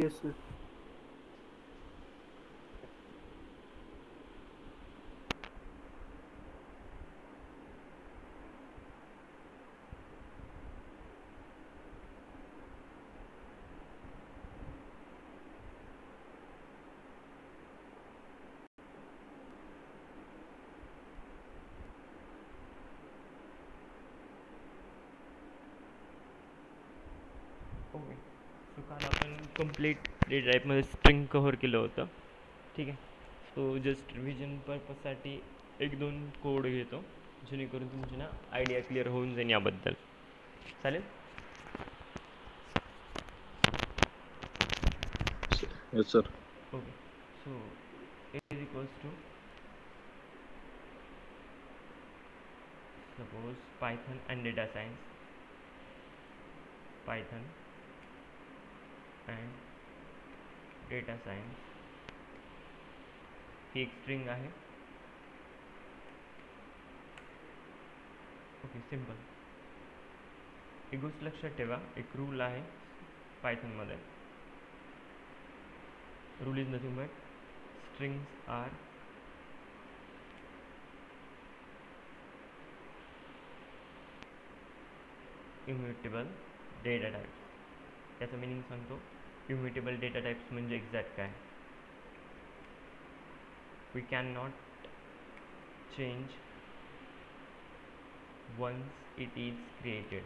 Yes, sir. Okay. सो काल आपण complete data टाईपमध्ये स्ट्रिंग कव्हर केलं होतं. ठीक आहे. सो जस्ट रिव्हिजन पर्पजसाठी एक दोन कोड घेतो जेणेकरून तुमची ना आयडिया क्लिअर होऊन जाईल याबद्दल. चालेल. Yes, sir. Okay. So A is equals to suppose Python and data science, Python and data science ही एक स्ट्रिंग आहे. ओके. सिम्पल. एक गोष्ट लक्षात ठेवा, एक रूल आहे पायथनमध्ये. Rule is nothing but strings are immutable data types. त्याचं मिनिंग सांगतो. इम्युटेबल डेटा टाईप्स म्हणजे एक्झॅक्ट काय. We can not change once it is created.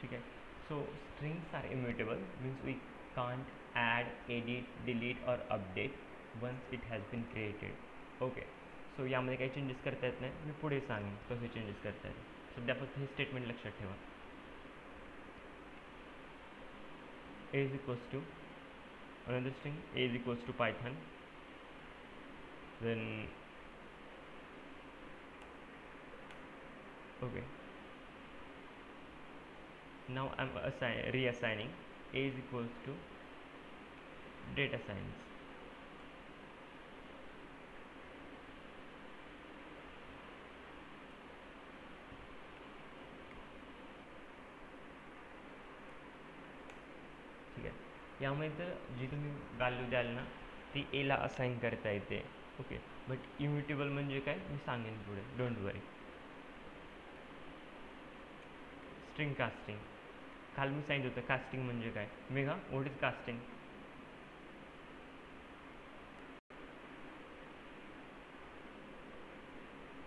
ठीक आहे. So strings are immutable means we can't add, edit, delete और update once it has been created. Okay. So यामध्ये काही changes करता येत नाही. मी पुढे सांगेन कसे चेंजेस करता येतात. सध्या फक्त हे स्टेटमेंट लक्षात ठेवा. a is equals to another string, a is equals to python, then okay, now I'm reassigning a is equals to data science. ठीक आहे. यामध्ये तर जी तुम्ही व्हॅल्यू द्याल ना ती एला असाइन करता येते. ओके. बट इम्युटेबल म्हणजे काय मी सांगेन पुढे, डोंट वरी. स्ट्रिंग कास्टिंग काल मी सांगितलं होतं. कास्टिंग म्हणजे काय. Megha, what is casting?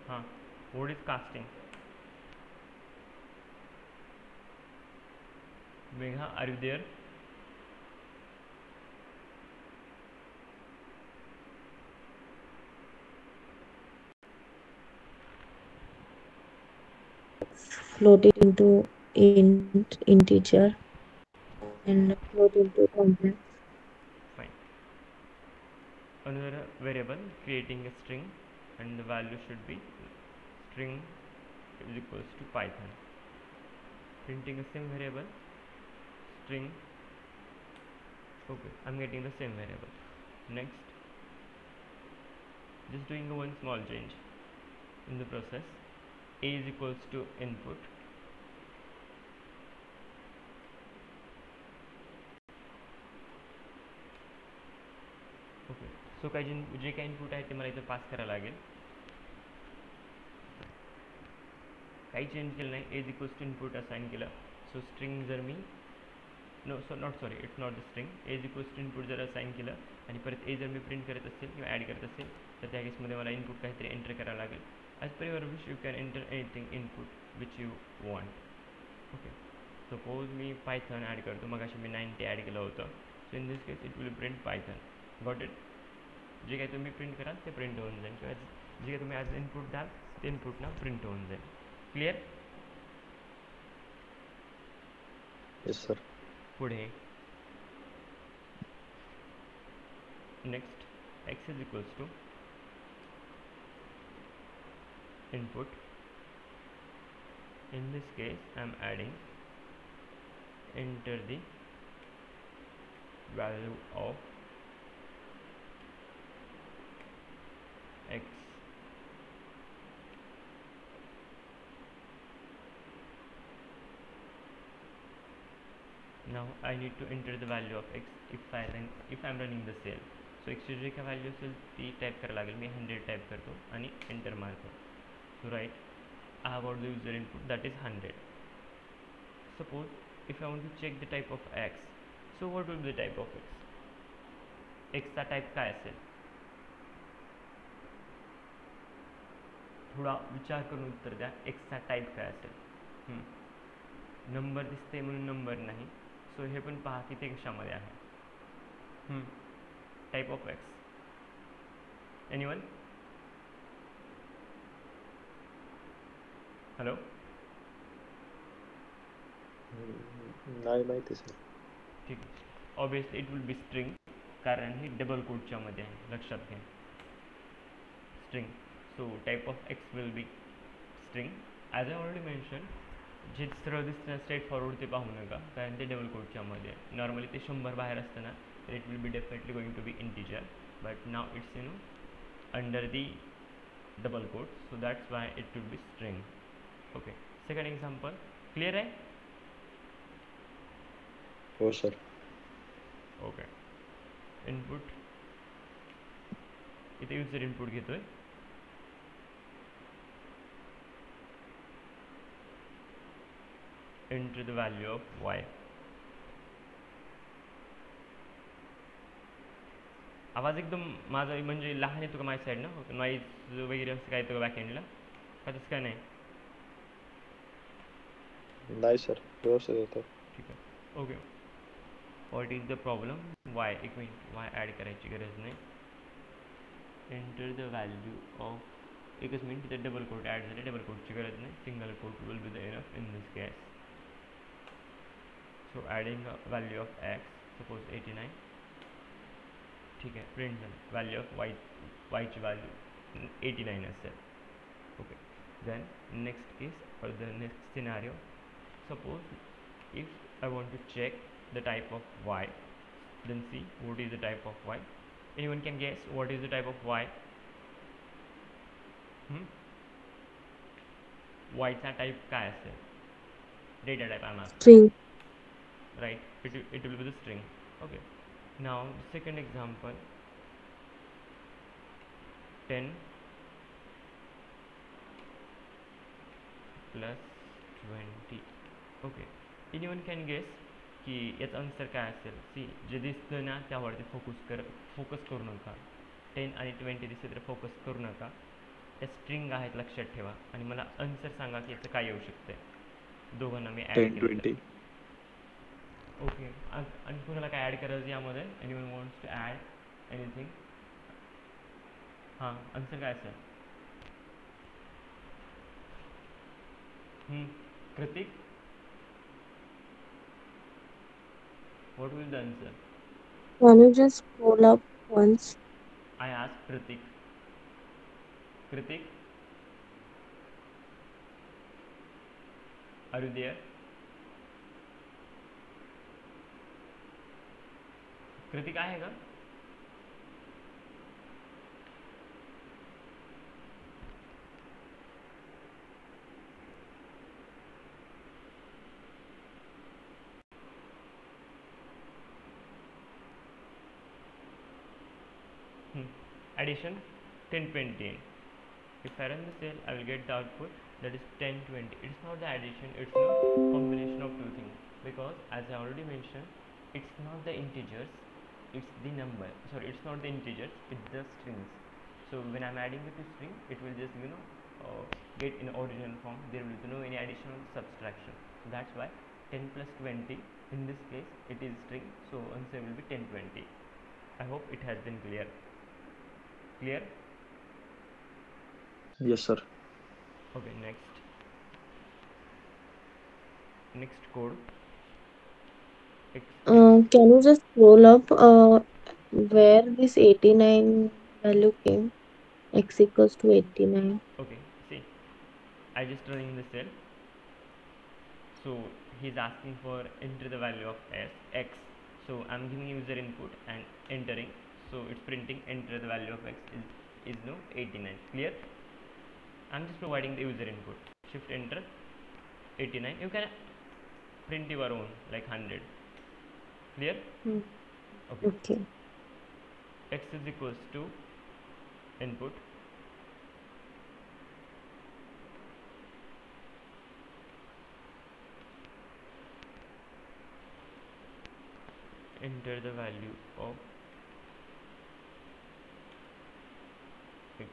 हां, what is casting? Megha, are you there? Float it into integer and float into complex. Fine. Another variable creating a string and the value should be string is equals to python. Printing the same variable string. Okay, I'm getting the same variable. Next, just doing one small change in the process. A is equals to input. Okay. So काही जे काही input आहे ते मला इथं पास करायला लागेल. काही चेंज केलं नाही. A is equals to input assign केलं. सो स्ट्रिंग जर मी it's not the string. A is equals to input जर असाइन केलं आणि परत ए जर मी प्रिंट करत असेल किंवा ॲड करत असेल तर त्या केसमध्ये मला इनपुट काहीतरी एंटर करायला लागेल. As per your wish you can enter anything input which you want. Okay. Suppose मी पायथन ॲड करतो. मग अशी मी 90 ॲड केलं होतं. So in this case it will print Python. Got it. जे काही तुम्ही प्रिंट कराल ते प्रिंट होऊन जाईल किंवा जे काही तुम्ही ॲज इनपुट द्याल ते इनपुटना प्रिंट होऊन जाईल. क्लिअर? Yes, sir. पुढे next x is equals to input. In this case I am adding enter the value of x. now I need to enter the value of x if I'm running the cell. सो एक्सची जी काय value असेल ती type करायला लागेल. मी 100 type करतो आणि enter मारतो. सो right I have got the user input that is 100. Suppose if I want to check the type of x, so what will be the type of x? x चा type काय असेल? थोडा विचार करून उत्तर द्या. x चा type काय असेल? नंबर दिसते म्हणून नंबर नाही. सो हे पण पहा की ते कशामध्ये आहे. Type of X. Anyone? Hello? नाही माहिती सर. ठीक आहे. Obviously it will be string, कारण ही डबल कोटच्या मध्ये आहे, लक्षात घ्या. String. So type of X will be string. As I already mention, जे सरळ दिसतं स्ट्रेट फॉरवर्ड ते पाहू नका, कारण ते डबल कोटच्या मध्ये आहे. नॉर्मली ते 100 बाहेर असतं ना, तर it will be definitely going to be integer, but now it's under the double quote, so that's why it will be string. Okay. Second example clear आहे? हो सर. ओके. इनपुट इथे युजर इनपुट घेतोय. enter the value of y. आवाज एकदम माझा म्हणजे लहान येतो का माझ्या साईड ना? नॉईज वगैरे असं काय येतं का बॅकएंडला? का तसं काय नाही? नाही सर, व्यवस्थित येतं. ठीक आहे. Okay. What is the problem? Y. एक मिनिट, वाय ॲड करायची गरज नाही. एंटर द व्हॅल्यू ऑफ, एकच मिनिट, तिथे डबल कोट ॲड झाले. डबल कोटची गरज नाही, single quote will be the enough in this case. So adding value of X, suppose 89. ठीक आहे, प्रिंट झालं. व्हॅल्यू ऑफ वायची व्हॅल्यू 89 असेल. Okay. Then next case or the next scenario, suppose if I want to check the type of y, then see what is the type of y. Anyone can guess what is the type of y? Y चा type काय असेल? Data type I'm asking. String. Right, it will be the string. Okay. Now the second example, 10 plus 20. Okay. Anyone can guess की याचं answer काय असेल? सी, जे दिसतं ना त्यावरती फोकस करू नका. 10 आणि 20 दिसते तर फोकस करू नका. त्या स्ट्रिंग आहेत, लक्षात ठेवा. आणि मला आन्सर सांगा की याचं काय येऊ शकते. दोघांना मी ॲड 10, केलं. 20. ओके. आणि कोणाला काय ॲड करायचं यामध्ये? Anyone wants to add anything? हां, आन्सर काय असेल? Kritik, what will the answer? Can you just scroll up once? I asked Kritik. Kritik, are you there? Kritik आहे का? Addition 10, 20. If I run the cell, I will get the output that is 10, 20. It's not the addition, it's a combination of two things. Because as I already mentioned, it's not the integers, it's the number. Sorry, it's not the integers, it's the strings. So when I'm adding it to string, it will just get in original form. There will be no any additional subtraction. So that's why 10 plus 20, in this case it is string, so answer will be 10, 20. I hope it has been clear. Clear? Yes sir. Okay, next code. Can you just scroll up where this 89 value came? X equals to 89. Okay, see, I just running the cell. So he's asking for enter the value of x. So I'm giving user input and entering. So it's printing enter the value of x is no 89. Clear? I'm just providing the user input. Shift enter 89. You can print your own like 100. Clear? Hmm. Okay. Okay. X is equals to input enter the value of x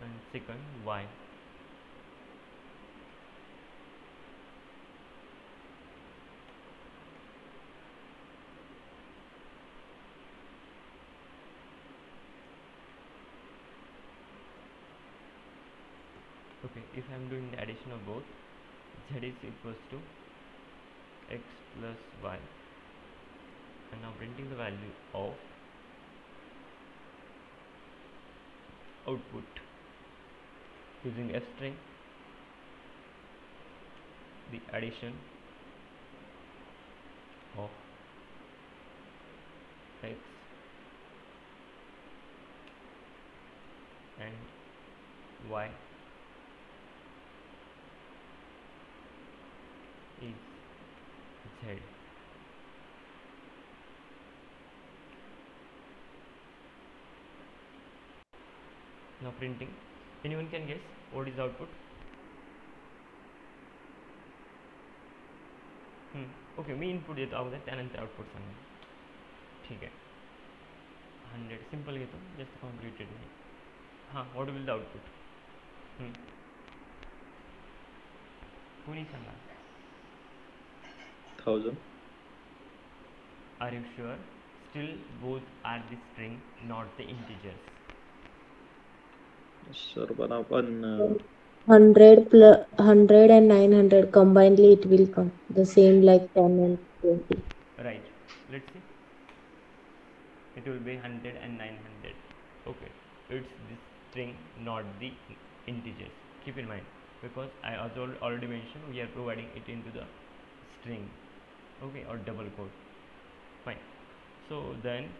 and second y. Okay, if I am doing the addition of both, z is equals to x plus y, and now printing the value of output using f string, the addition of x and y is z. Now printing. Anyone can guess what is the output? Okay, me input देतो अगोदर, त्यानंतर output सांगा. ठीक आहे. 100 simple घेतो, जास्त complicated नाही. हां, what will the output? कोणी सांगा. 1000. Are you sure? Still both are the string, not the integers. Sir पण आपण 100 plus 100 and 900 combinedly it will come the same like 10 and 20. Right. Let's see. It will be 100 and 900. Okay, it's the string, not the integers. Keep in mind, because I also already mentioned we are providing it into the string. Okay, or double quote. Fine. So then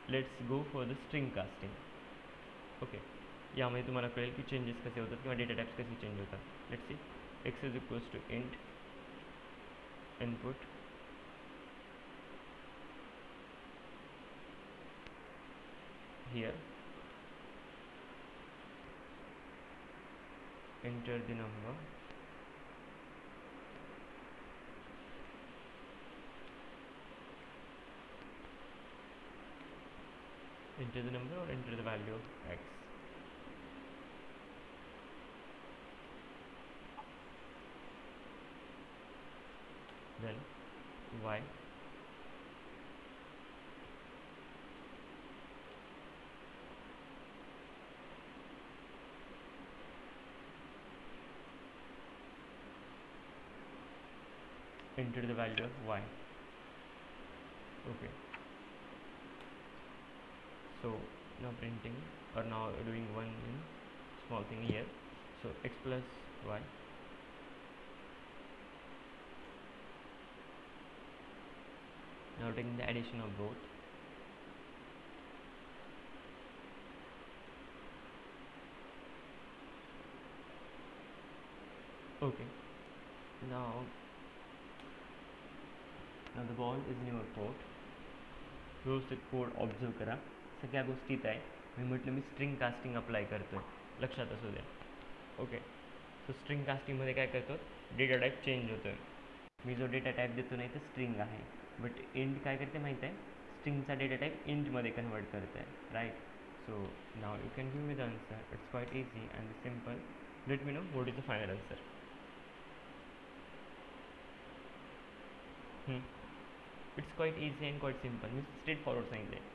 let's go for the string casting. Okay, यामध्ये तुम्हाला कळेल की changes कसे होतात किंवा data types कसे change होतात. Let's see. x is equals to int input here, enter the number, enter the number or enter the value of x. Then y, enter the value of y. Okay, so now printing, or now doing one small thing here. So x plus y, now taking the addition of both. Okay, now the ball is in your court. व्यवस्थित code observe करा. सगळ्या गोष्टीत आहे. मी म्हटलं मी string casting apply करतो आहे, लक्षात असू द्या. ओके, सो स्ट्रिंग कास्टिंगमध्ये काय करतो, डेटा टाईप चेंज होतो आहे. मी जो डेटा टाईप देतो नाही तर स्ट्रिंग आहे, बट इंट काय करते माहीत आहे, स्ट्रिंगचा डेटा टाईप इंटमध्ये कन्वर्ट करत आहे. Right. So now you can give me the answer. It's quite easy and simple. Let me know what is the final answer. It's quite easy and quite simple. मी straightforward सांगितलं आहे.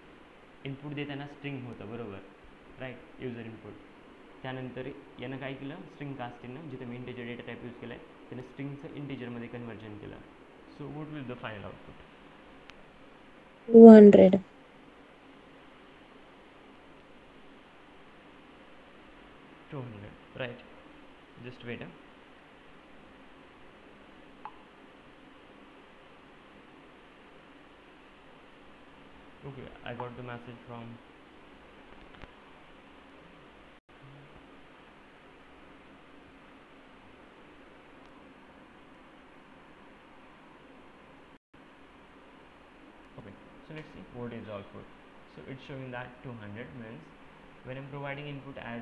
Input देताना string होतं, बरोबर. Right, user input. त्यानंतर यानं काय केलं, स्ट्रिंग कास्टिंगनं जिथं मी इंटिजर डेटा टाईप यूज केला आहे त्यानं स्ट्रिंगचं इंटिजरमध्ये कन्वर्जन केलं. So what will the final output? 200. 200. Right. Just wait. Okay, I got the message from let's see what is the output. So it's showing that 200 means when I'm providing input as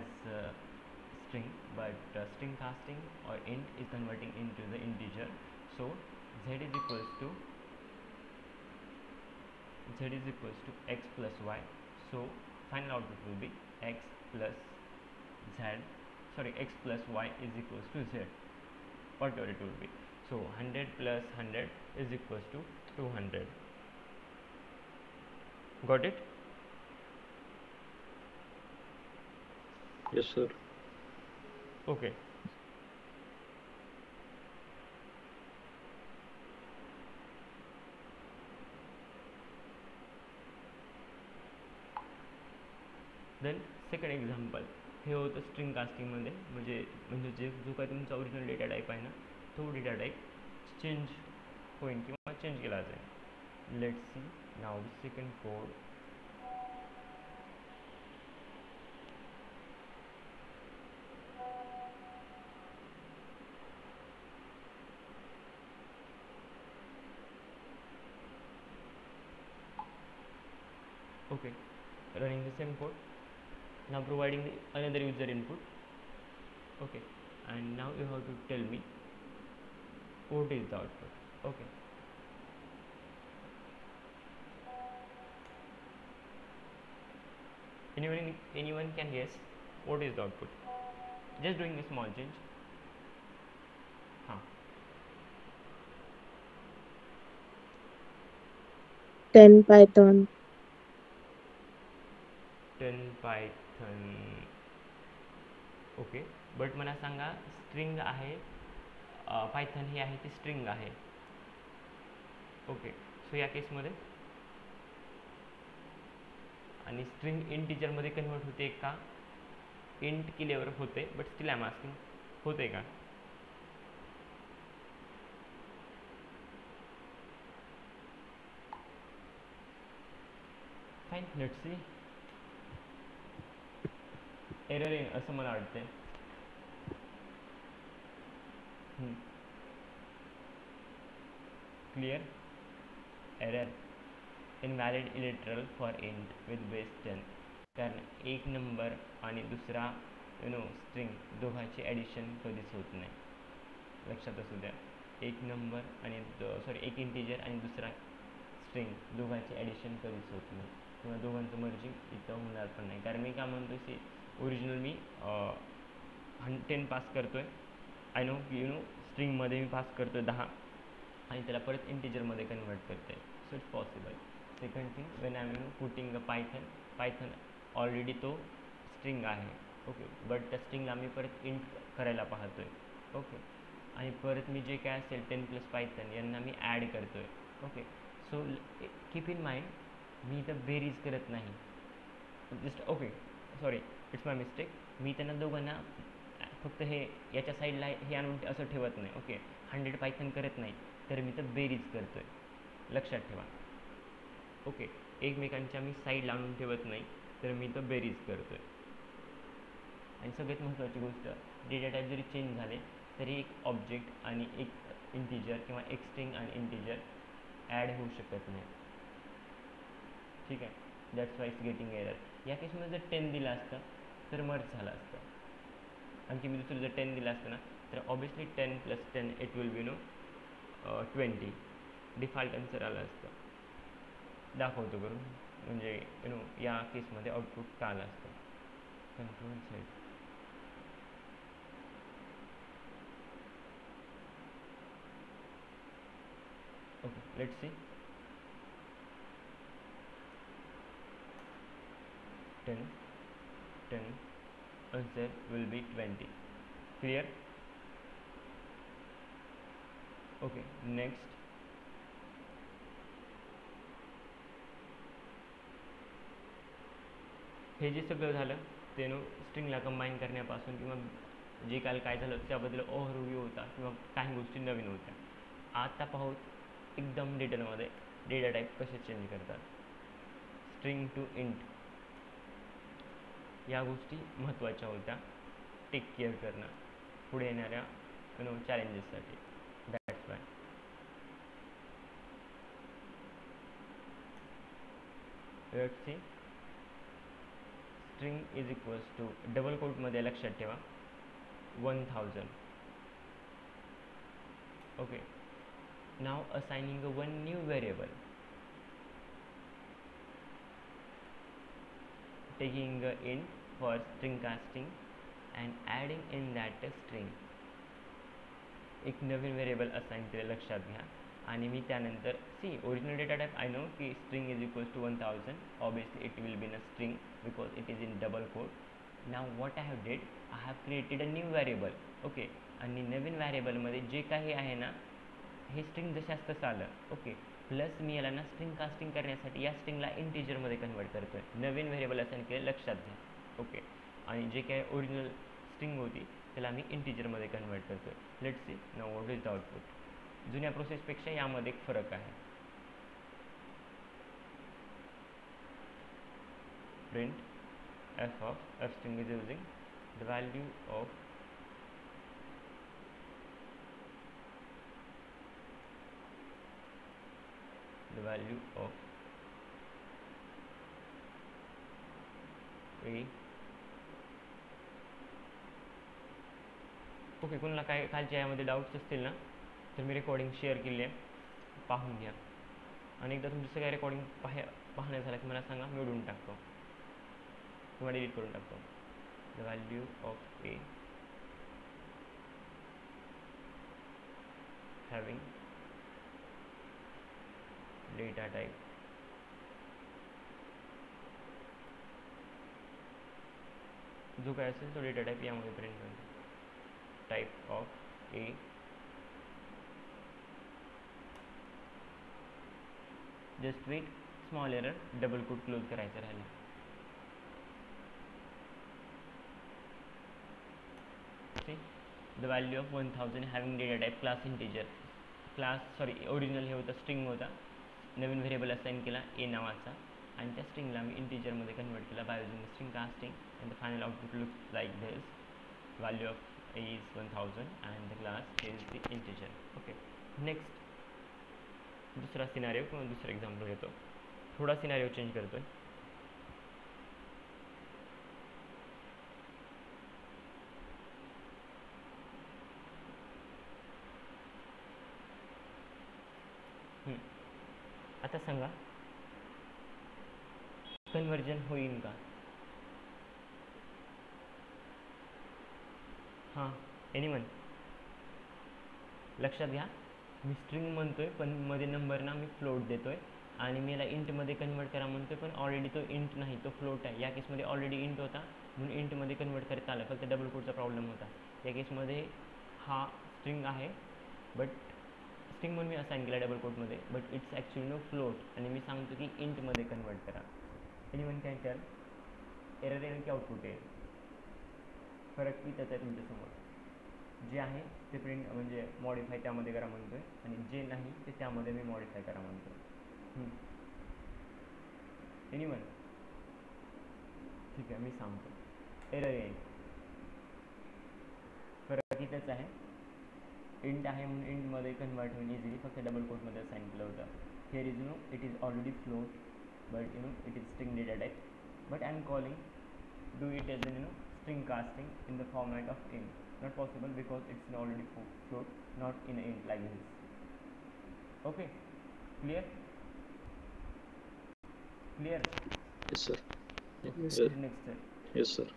string, but string casting or int is converting into the integer. So z is equals to x plus y. So final output will be x plus y is equals to z, whatever it will be. So 100 plus 100 is equals to 200. Got it? Yes, sir. Okay. Then second example हे होतं string कास्टिंगमध्ये, म्हणजे जो काय तुमचा original data type आहे ना, तो data type change होईल किंवा चेंज केला जाईल. Let's see now second code. Okay, running the same code, now providing another user input. Okay, and now you have to tell me what is the output. Okay, anyone can guess what is the output? Just doing a small change. 10 Python. 10 Python. Okay, but मला सांगा string आहे, Python ही आहे ती string आहे. Okay, सो या केसमध्ये आणि string इंटिजरमध्ये convert होते का? इंट केल्यावर होते, but still I am asking होते का? Fine, let's see. एरर आहे असं मला वाटते. Clear error invalid literal for int with base 10. कारण एक नंबर आणि दुसरा स्ट्रिंग दोघांची ॲडिशन कधीच होत नाही, लक्षात असू द्या. एक नंबर आणि एक इंटिजर आणि दुसरा स्ट्रिंग दोघांची ॲडिशन कधीच होत नाही, किंवा दोघांचं मर्जिंग इथं होणार पण नाही. कारण मी काय म्हणतो की ओरिजिनल मी 10 पास करतोय, आय नो की स्ट्रिंगमध्ये मी पास करतोय 10 आणि त्याला परत इंटिजरमध्ये कन्वर्ट करते. सो it's possible. Second thing, when I am putting a Python already तो स्ट्रिंग आहे. ओके, बट त्या स्ट्रिंगला मी परत इंट करायला पाहतोय. ओके, आणि परत मी जे काय असेल 10 प्लस पायथन यांना मी ॲड करतोय. Okay, so keep in mind मी इथं बेरीज करत नाही, just okay sorry it's my mistake. मी त्यांना दोघांना फक्त हे याच्या साईडला हे आणून असं ठेवत नाही. ओके, 100 पायथन करत नाही, तर मी तर बेरीज करतोय, लक्षात ठेवा. ओके, एकमेकांच्या मी साईडला आणून ठेवत नाही, तर मी तर बेरीज करतोय. आणि सगळ्यात महत्त्वाची गोष्ट, डेटा टाईप जरी चेंज झाले तरी एक ऑब्जेक्ट आणि एक इंटिजर किंवा एक स्ट्रिंग आणि इंटिजर ॲड होऊ शकत नाही. ठीक आहे, that's why it's getting error. या केसमध्ये जर 10 दिलं असतं तर मर्ज झालं असतं. आणखी मी दुसरं जर 10 दिलं असतं ना, तर obviously 10 plus 10 it will be 20. Default answer आलं असतं. दाखवतो करून, म्हणजे या केसमध्ये आउटपुट का आलं असतं. Control set. Okay, let's see. 10 answer will be 20. Clear? Okay, next. हे जे सगळं झालं ते स्ट्रिंगला कंबाईन करण्यापासून किंवा जे काल काय झालं त्याबद्दल ओव्हरव्ह्यू होता किंवा काही गोष्टी नवीन होत्या. आता पाहू एकदम डिटेलमध्ये डेटा टाईप कसे चेंज करतात. स्ट्रिंग टू इंट या गोष्टी महत्त्वाच्या होत्या, टेक केअर करणं पुढे येणाऱ्या चॅलेंजेससाठी. That's why. Let's see string is equals to double कोटमध्ये लक्षात ठेवा 1000. Okay, now assigning a one new variable, taking a int for string casting and adding in that a string. एक नवीन व्हेरिएबल असाइन केलं लक्षात घ्या. आणि मी त्यानंतर see original data type I know की string is equals to 1000. Obviously it will be in a string because it is in double quote. Now what I have did, I have created a new variable. Okay, आणि नवीन व्हेरिएबलमध्ये जे काही आहे ना हे string जशाच तसं आलं. Okay, plus मी याला ना string casting करण्यासाठी या स्ट्रिंगला इंटिजरमध्ये कन्वर्ट करतो आहे. नवीन व्हेरिएबल असाइन केलं लक्षात घ्या. ओके, आणि जे काही ओरिजिनल स्ट्रिंग होती त्याला मी इंटिजरमध्ये कन्वर्ट करतो आहे. Let's see now what is the output. जुन्या प्रोसेसपेक्षा यामध्ये एक फरक आहे. Print f of f string is using the value of a. Okay, कोणाला काय खालच्या यामध्ये डाऊट्स असतील ना तर मी रेकॉर्डिंग शेअर केली आहे, पाहून घ्या. आणि एकदा तुमची सगळ्या रेकॉर्डिंग पाहण्या झालं की मला सांगा, मी उडून टाकतो किंवा डिलीट करून टाकतो. The value of a having data type जो काय असेल तो डेटा टाईप यामध्ये प्रिंट करतो. Type of a just wait, small error, double quote close करायचं राहिलं. The value of 1000 having data type class integer. Original हे होतं स्ट्रिंग होता, नवीन व्हेरिएबल असाइन केला ए नावाचा आणि त्या स्ट्रिंगला मी इंटिजरमध्ये कन्वर्ट केला by using string casting and the final output looks like this. Value of A is 1000 and the class is the integer. Okay, next दुसरा scenario किंवा दुसरा एक्झाम्पल घेतो. थोडा सिनारिओ चेंज करतोय. आता सांगा कन्वर्जन होईल का? हां, एनीवन लक्षात घ्या, मी स्ट्रिंग म्हणतोय पण मध्ये नंबर ना मी फ्लोट देतोय आणि मी याला इंटमध्ये कन्वर्ट करा म्हणतोय पण ऑलरेडी तो इंट नाही, तो फ्लोट आहे. या केसमध्ये ऑलरेडी इंट होता म्हणून इंटमध्ये कन्वर्ट करता आलं, फक्त डबल कोडचा प्रॉब्लेम होता. या केसमध्ये हा स्ट्रिंग आहे बट स्ट्रिंग म्हणून मी असाइन केला डबल कोटमध्ये, but it's actually no float आणि मी सांगतो की इंटमध्ये कन्वर्ट करा. एनीवन कॅन टेल एरर येईल की आउटपुट येईल? फरक की त्याचा आहे तुमच्यासमोर. जे आहे ते प्रिंट म्हणजे मॉडिफाय त्यामध्ये करा म्हणतोय आणि जे नाही ते त्यामध्ये मी मॉडिफाय करा म्हणतोय. एनीवन? ठीक आहे, मी सांगतो एरर येईल. फरक इथेच आहे, इंट आहे म्हणून इंटमध्ये कन्वर्ट होईल इझिली, फक्त डबल कोटमध्ये असाइन केलं होतं. Here is it is already float but it is string data type, but I am calling do it as in string casting in the format of int. Not possible because it's already float, not in int like this. Okay, clear? Yes sir. Next step. Yes sir.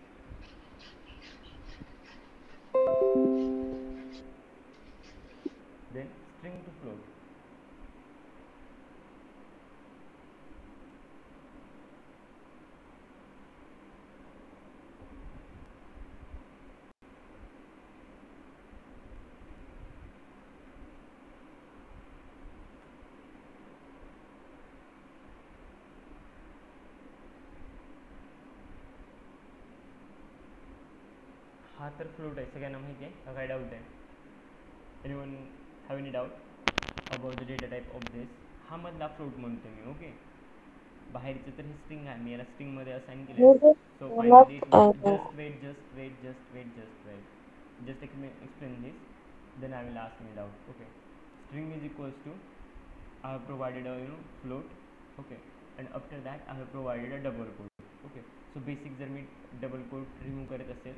Then string to float. हा तर float आहे, सगळ्यांना माहिती आहे का? काय doubt आहे? Anyone have any doubt about the data type of this? हा मधला फ्लोट म्हणतो मी. ओके, बाहेरचं तर हे स्ट्रिंग आहे, मी याला स्ट्रिंगमध्ये असाइन केलं. So finally just explain this, then I will ask me doubt. Okay, string is equals to I have provided a float, okay, and after that I have provided a double quote. Okay, so basic जर मी double quote remove करत असेल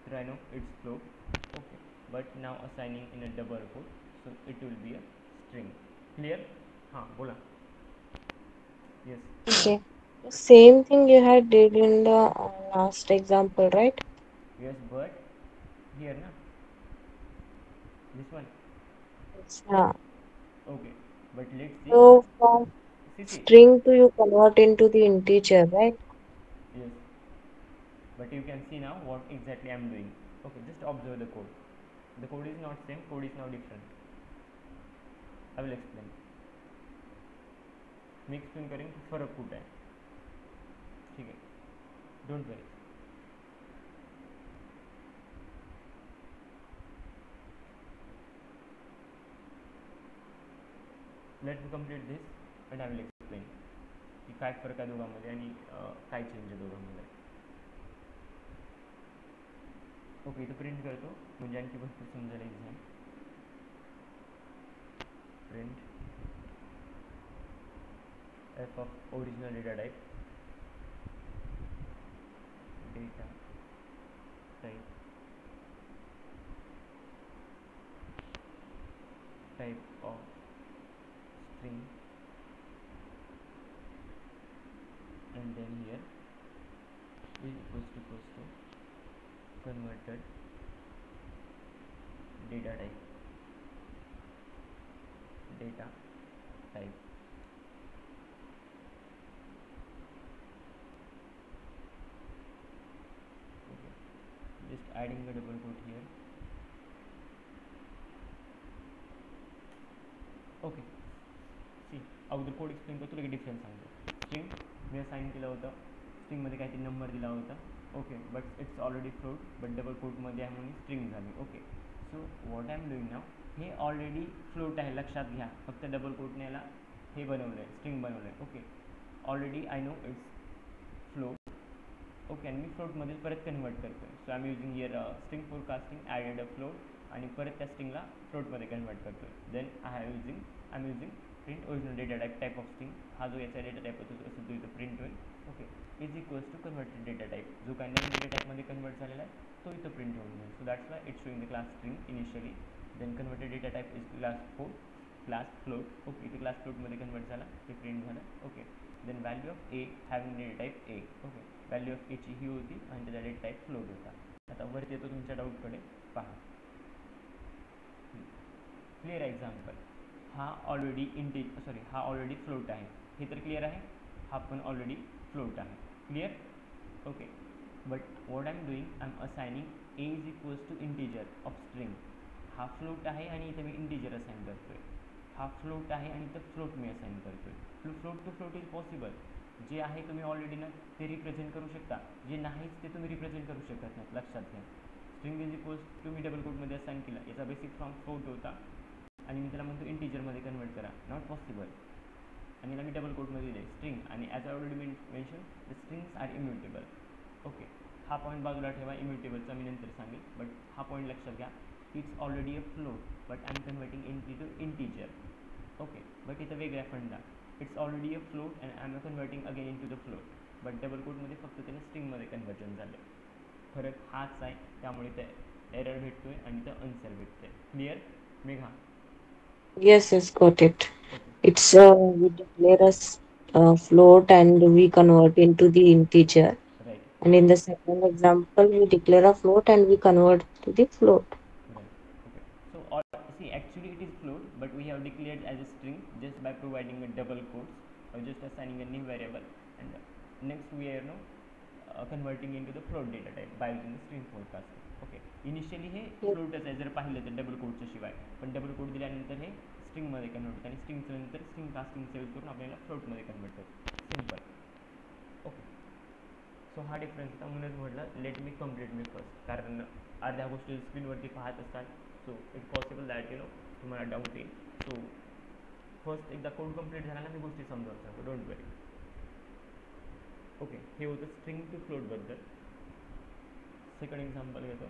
तर I know it's float. Okay, but now assigning in a double quote, so it will be a string. Clear? हाँ बोला. Yes. Okay. Same thing you had did in the last example, right? Yes, but here na this one. Yeah. Okay, but let's see. So from See. string to you convert into the integer, right? Yes, but you can see now what exactly I am doing. Okay, just observe the code. The code is not same, code is now different. I will explain. मैं explain करेंगे फर्क कुठे आहे. ठीक आहे, don't worry. Let me complete this and I will explain की काय फरक आहे दोघांमध्ये आणि काय चेंज आहे दोघांमध्ये. ओके, इथं प्रिंट करतो म्हणजे आणखी भरपूर समजायला exam. Print f of original data type, data type, type of string, and then here is equals to converted data type, data type. Okay, just adding a double quote here. Okay, see अगोदर code explain करतो, लगेच difference सांगतो. String मी assign केलं होतं, स्ट्रिंगमध्ये काहीतरी number दिला होता. Okay, but it's already float, but double कोटमध्ये आहे म्हणून स्ट्रिंग झाली. Okay, so what I am doing now, हे ऑलरेडी फ्लोट आहे लक्षात घ्या, फक्त डबल कोटने याला हे बनवलं आहे, स्ट्रिंग बनवलं आहे. Okay, already I know it's float. Okay, आणि मी फ्लोटमध्ये परत कन्वर्ट करतो आहे. So I am using here string forecasting added a float आणि परत त्या स्ट्रिंगला फ्लोटमध्ये कन्वर्ट करतो आहे. Then I am using print original data type, type of string. हा जो याचा डेटा टाईप होतो असं तो इथं प्रिंट होईल. Okay, is equals to converted data type, जो काही नवीन डेटा टाईपमध्ये कन्वर्ट झालेला आहे तो इथं प्रिंट होऊन जाईल. So that's why it's showing the class string initially. Then converted data type is class float. Okay, इथे क्लास फ्लोटमध्ये कन्वर्ट झाला, ते प्रिंट झालं. Okay, then value of a having data type a. Okay, value of एची ही होती आणि त्याचा डेटा टाईप फ्लोट होता. आता वरती येतो तुमच्या डाऊटकडे, पहा. क्लिअर एक्झाम्पल, हा ऑलरेडी हा ऑलरेडी फ्लोट आहे, हे तर क्लिअर आहे. हा पण ऑलरेडी फ्लोट आहे, clear. Okay, but what I am doing, I am assigning a is equals to integer of string. हा फ्लोट आहे आणि इथे मी इंटीजर असाइन करतोय. हा फ्लोट आहे आणि इथं फ्लोट मी असाइन करतोय. Float to float is possible. जे आहे तुम्ही ऑलरेडी ना ते रिप्रेझेंट करू शकता, जे नाहीच ते तुम्ही रिप्रेझेंट करू शकत नाही, लक्षात घ्या. स्ट्रिंग इज इक्वल्स टू मी डबल कोटमध्ये असाइन केला, याचा बेसिक फॉर्म फ्लोट होता आणि मी त्याला म्हणतो इंटीजरमध्ये कन्वर्ट करा, नॉट पॉसिबल. आणि याला मी डबल कोटमध्ये दिले स्ट्रिंग, आणि as already mention the strings are immutable. Okay, हा पॉईंट बाजूला ठेवा, इम्युटेबलचा मी नंतर सांगेल, बट हा पॉईंट लक्षात घ्या. It's already a float but I am converting to integer. Okay, but इथं वेगळ्या फंडा, it's already a float and I am converting again in to the float, but double कोटमध्ये फक्त त्याने स्ट्रिंगमध्ये कन्वर्जन झालं. फरक हाच आहे, त्यामुळे ते एरर भेटतोय आणि ते आन्सर भेटतोय. Clear Megha? Yes, got it. Okay, It's we declare a float and we convert into the integer. Right. And in the second example, we declare a float and we convert to the float. Right. Okay. So see, actually it is float, but we have declared as a string just by providing a double quotes or just assigning a new variable, and next we are converting into the float data type by using the string forecasting. Okay. Initially हे floatच आहे जर पाहिलं तर double कोटच्या शिवाय, पण double coat दिल्यानंतर हे स्ट्रिंगमध्ये convert होतं आणि स्ट्रिंगचं नंतर स्ट्रिंग कास्टिंग यूज करून आपल्याला फ्लोटमध्ये कन्वर्ट होतं. सिम्पल. ओके, सो हा डिफरन्स होता, म्हणूनच म्हटलं लेट मी कम्प्लीट मी फर्स्ट, कारण अर्ध्या गोष्टी स्क्रीनवरती पाहत असतात. सो इट पॉसिबल दॅट तुम्हाला डाऊट येईल. सो फर्स्ट एकदा कोड कंप्लीट झाला ना मी गोष्टी समजावून सांगतो, डोंट वरी. ओके, हे होतं स्ट्रिंग टू फ्लोटबद्दल. सेकंड एक्झाम्पल घेतो.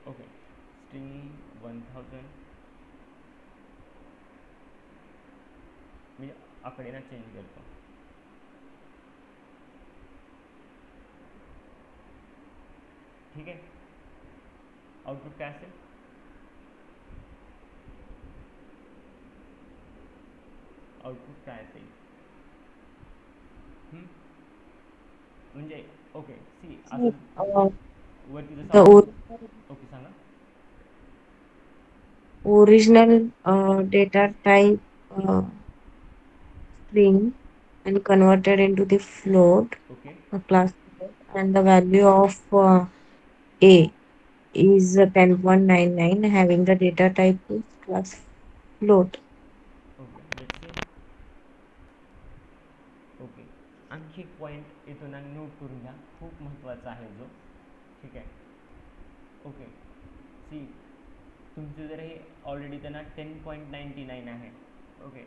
ओके, स्ट्रिंग 1000 मी आकडे ना चेंज करतो. ठीक आहे, आउटपुट काय असेल, आउटपुट काय असेल म्हणजे ओके सी असं वरती जसं okay Sanga. original data type string and converted into the float okay class and the value of a is 10.99 having the data type is class float. Okay let's see. Okay, आणखी एक point इथून note करून घ्या, खूप महत्त्वाचा आहे जो. ठीक आहे, ओके सी तुमचं जर हे ऑलरेडी त्यांना 10.99 आहे. ओके,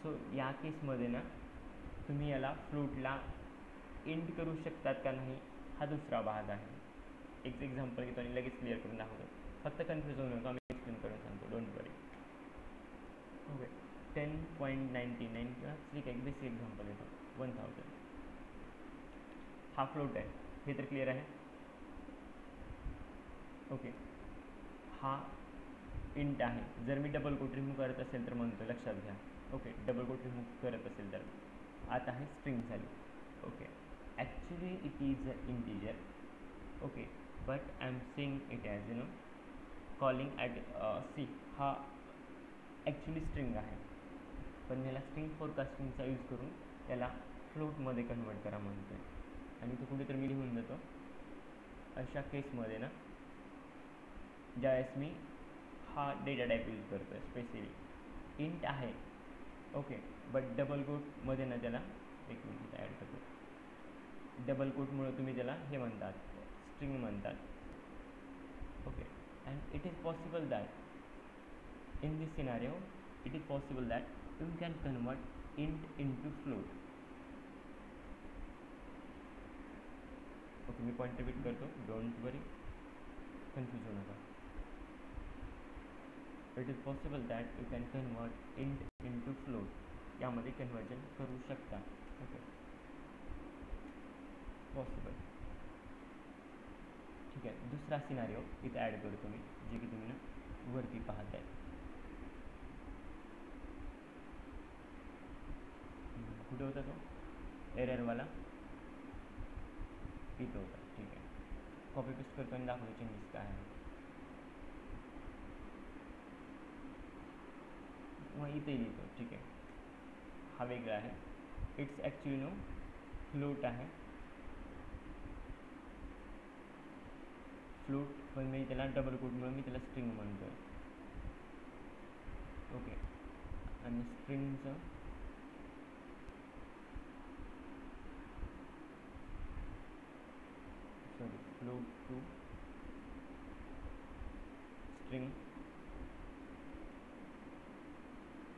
सो या केसमध्ये ना तुम्ही याला फ्लोटला इंट करू शकतात का नाही हा दुसरा भाग आहे. एक एक्झाम्पल घेतो आणि लगेच क्लिअर करून दाखवतो, फक्त कन्फ्यूज होऊ नका, मी एक्सप्लेन करून सांगतो, डोंट वरी. ओके 10.99 किंवा ठीक आहे, बेसिक एक्झाम्पल येतो 1000. हा फ्लोट आहे, हे तर क्लिअर आहे. ओके, हा इंट आहे. जर मी डबल कोट रिमूव्ह करत असेल तर म्हणतो, लक्षात घ्या. ओके, डबल कोट रिमूव्ह करत असेल तर आता आहे स्ट्रिंग झाली. Okay, actually it is a integer. Okay, but I am saying it as calling at see. हा ॲक्च्युली स्ट्रिंग आहे, पण याला स्ट्रिंग फोरकास्टिंगचा यूज करून त्याला फ्लोटमध्ये कन्वर्ट करा म्हणतो आहे. आणि तो कुठेतरी मी लिहून देतो. अशा केसमध्ये ना ज्यावेळेस मी हा डेटा टाईप यूज करतो आहे, स्पेसिफिक इंट आहे. ओके, बट डबल कोटमध्ये ना त्याला एक मिनिट ॲड करतो. डबल कोटमुळे तुम्ही त्याला हे म्हणतात, स्ट्रिंग म्हणतात. Okay, and it is possible that in this scenario it is possible that you can convert int into float. Okay, मी पॉईंट रिपीट करतो, डोंट वरी, कन्फ्यूज होऊ नका. It is possible that you can convert int into float. यामध्ये conversion करू शकता. Okay, possible. ठीक आहे, दुसरा सिनारिओ इथे ॲड करतो मी, जे की तुम्ही ना वरती पाहत आहे. कुठे होता तो एररवाला, इथं होता. ठीक आहे, कॉपी पेस्ट करतो आणि दाखवतो चेंजेस काय आहे. मग इथे लिहितो. ठीक आहे, हा वेगळा आहे. इट्स ॲक्च्युली नो फ्लोट आहे. फ्लोट पण मी त्याला डबल कोटमुळे मी त्याला स्ट्रिंग म्हणतो आहे. ओके, आणि स्ट्रिंगचं फ्लोट टू स्ट्रिंग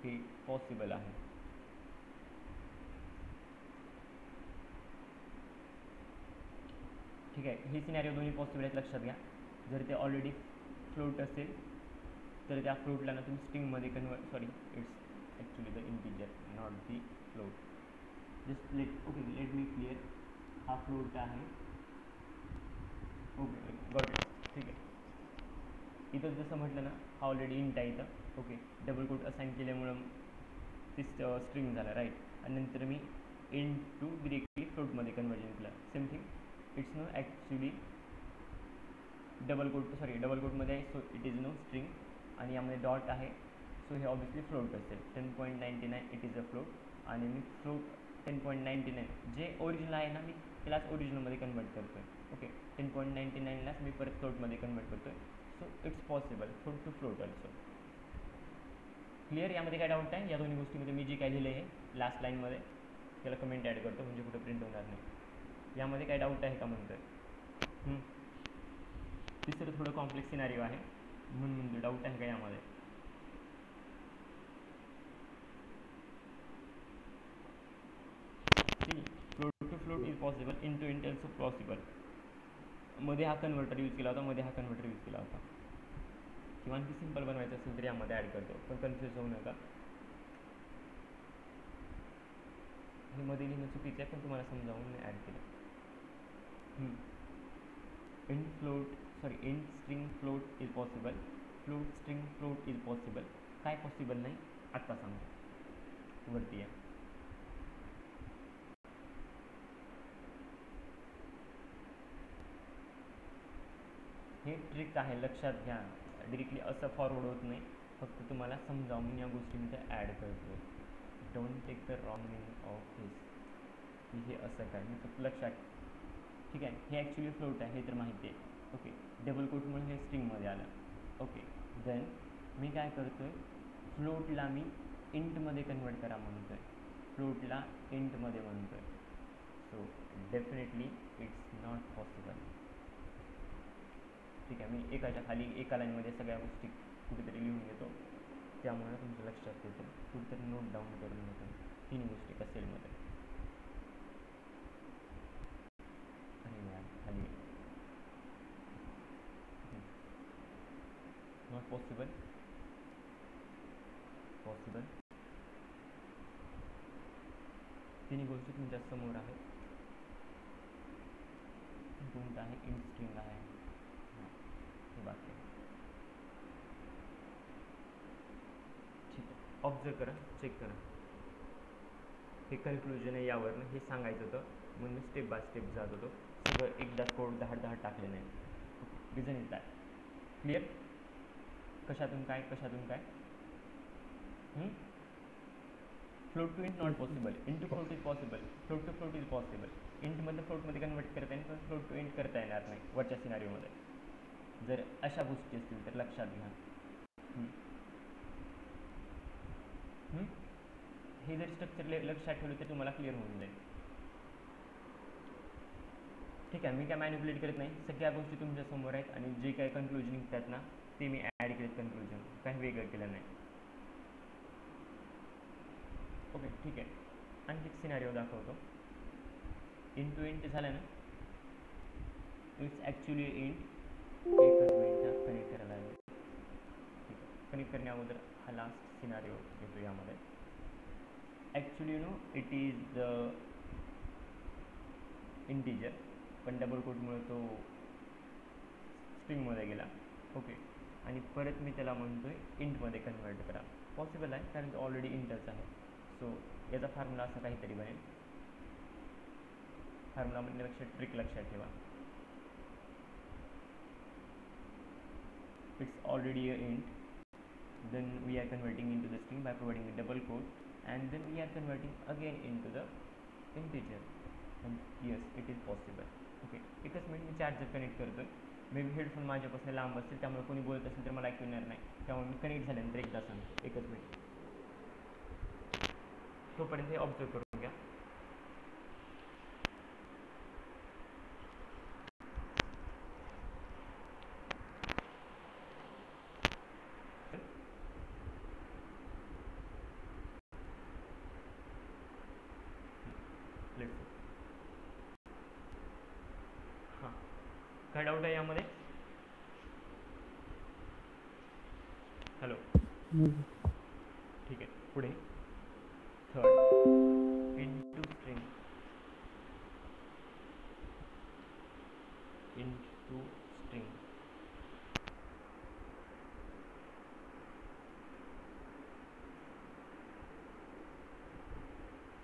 हे पॉसिबल आहे. ठीक आहे, हे सिनॅरिओ दोन्ही पॉसिबल आहेत, लक्षात घ्या. जर ते ऑलरेडी फ्लोट असेल तर त्या फ्लोटला ना तुम्ही स्ट्रिंगमध्ये convert, sorry it's actually the integer not the float. Just let me clear. हा फ्लोट आहे. Okay, got it. ठीक आहे, इथं जसं म्हटलं ना हा ऑलरेडी इंट आहे इथं. ओके, डबल कोट असाईन केल्यामुळं ते स्ट्रिंग झालं, राईट. आणि नंतर मी इंट टू डिरेक्टली फ्लोटमध्ये कन्वर्जन केलं. Same thing, it's no actually double कोटमध्ये आहे, so it is no string. आणि यामध्ये डॉट आहे, सो हे ऑब्वियसली फ्लोट असेल. 10.99 इट इज अ फ्लोट. आणि मी फ्लोट 10.99 जे ओरिजिनल आहे ना, मी त्यालाच ओरिजिनलमध्ये कन्वर्ट करतो आहे. ओके, 10.99लाच मी परत फ्लोटमध्ये कन्वर्ट करतो आहे. So it's possible float to float also. Clear? यामध्ये काय डाऊट आहे? या दोन्ही गोष्टीमध्ये मी जे काय लिहिलं आहे लास्ट लाईनमध्ये त्याला कमेंट ॲड करतो, म्हणजे कुठं प्रिंट होणार नाही. यामध्ये काय डाऊट आहे का म्हणतो आहे? तिसरं थोडं कॉम्प्लेक्स सिनारिओ आहे म्हणून म्हणतो, डाऊट आहे का यामध्ये? Float to float is possible, in to int also possible. मध्ये हा कन्व्हर्टर यूज केला होता, किंवा आणखी सिम्पल बनवायचं असेल तर यामध्ये ॲड करतो, पण कन्फ्यूज होऊ नका. हे मध्ये लिहिणं चुकीचं आहे, पण तुम्हाला समजावून मी ॲड केलं. In string float is possible, float string float is possible. काय पॉसिबल नाही आत्ता सांगतो, वरती आहे. हे ट्रिक आहे, लक्षात घ्या. डिरेक्टली असं फॉरवर्ड होत नाही, फक्त तुम्हाला समजावून या गोष्टी मी त्या ॲड करतो. Don't take the wrong meaning of this, की हे असं काय, मी फक्त लक्षात. ठीक आहे, हे ॲक्च्युली फ्लोट आहे हे तर माहिती आहे. ओके, डबल कोटमुळे हे स्ट्रिंगमध्ये आलं. ओके, देन मी काय करतो आहे, फ्लोटला मी इंटमध्ये कन्वर्ट करा म्हणतो आहे, फ्लोटला इंटमध्ये म्हणतो आहे. So definitely it's not possible. ठीक आहे, मी एकाच्या खाली एका लाईनमध्ये सगळ्या गोष्टी कुठेतरी लिहून घेतो, त्यामुळे तुमच्या लक्षात येतं. कुठेतरी नोट डाऊन करून घेतो तिन्ही गोष्टी एका सेलमध्ये. अरे यार, खाली नॉट पॉसिबल, पॉसिबल. तिन्ही गोष्टी तुमच्या समोर आहेत. कोणतं आहे, इन स्ट्रिंग आहे, हे बाकी आहे. ठीक आहे, ऑब्झर्व करा, चेक करा. हे कन्क्लुजन आहे यावरनं, हे सांगायचं होतं म्हणून मी स्टेप बाय स्टेप जात होतो. सगळं एकदा कोड दहा टाकले नाही. Reason is that. क्लिअर? कशातून काय, कशातून काय. Float to int not possible, into float is possible, float to float is possible. इंटमधलं फ्लोटमध्ये कन्वर्ट करता येईल, पण फ्लोट टू इंट करता येणार नाही वरच्या सिनारिओमध्ये. जर अशा गोष्टी असतील तर लक्षात घ्या. हे जर स्ट्रक्चर लक्षात ठेवलं तर तुम्हाला क्लिअर होऊन जाईल. ठीक आहे, मी काय मॅनिप्युलेट करत नाही, सगळ्या गोष्टी तुमच्या समोर आहेत आणि जे काही कन्क्लुजन निघतात ना ते मी ॲड केलेत कन्क्लुजन, काही वेगळं केलं नाही. ओके, ठीक आहे. आणखी एक सिनारिओ दाखवतो. इंट टू इंट झालं ना, इट्स ॲक्च्युली इंट. एकच मिनिट कनेक्ट करायला लागेल. ठीक आहे, कनेक्ट करण्या अगोदर हा लास्ट सिनारिओ येतो यामध्ये. Actually no it is the integer, पण डबल कोटमुळे तो स्ट्रिंगमध्ये गेला. ओके, आणि परत मी त्याला म्हणतो आहे इंटमध्ये कन्वर्ट करा. पॉसिबल आहे कारण ऑलरेडी इंटच आहे. सो याचा फॉर्म्युला असा काहीतरी बनेल. फॉर्म्युला म्हणण्यापेक्षा ट्रिक लक्षात ठेवा. It's already a int, then we are converting into the string by providing a double quote, and then we are converting again into the integer, and yes it is possible. Okay, एकच minute, मी charger connect करतो. May be headphone माझ्यापासून लांब असतील त्यामुळे कोणी बोलत असेल तर मला ऐकू येणार नाही, त्यामुळे मी कनेक्ट झाल्यानंतर एकदा सांगतो. एकच मिनिट, तोपर्यंत हे ऑब्झर्व करून घ्या. हां, काय डाऊट आहे यामध्ये? हॅलो, ठीक आहे. पुढे third, into string, into string.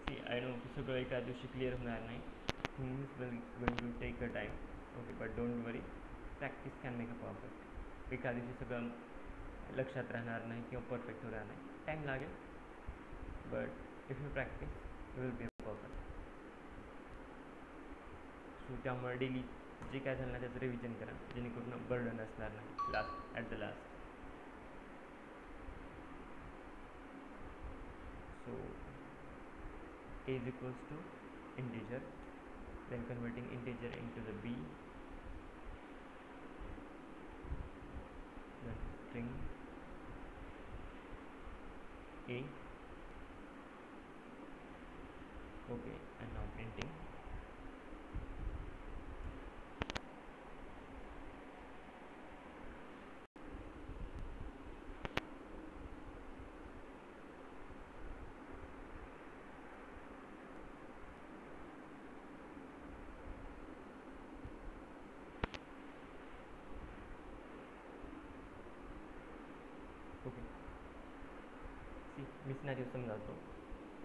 See I know सगळं एका दिवशी क्लिअर होणार नाही. Things will going to take a time. Okay, but don't worry, practice can make a perfect. एका दिवशी सगळं लक्षात राहणार नाही किंवा परफेक्ट होणार नाही, टाईम लागेल. But if you practice you will be perfect. So त्यामुळे डेली जे काय झालं ना त्याचं रिव्हिजन करा, जेणेकरून बर्डन असणार नाही last at the last. So a is equals to integer, then converting integer into the b, then string a. Okay, and now printing. मी सिनारिओ समजावतो.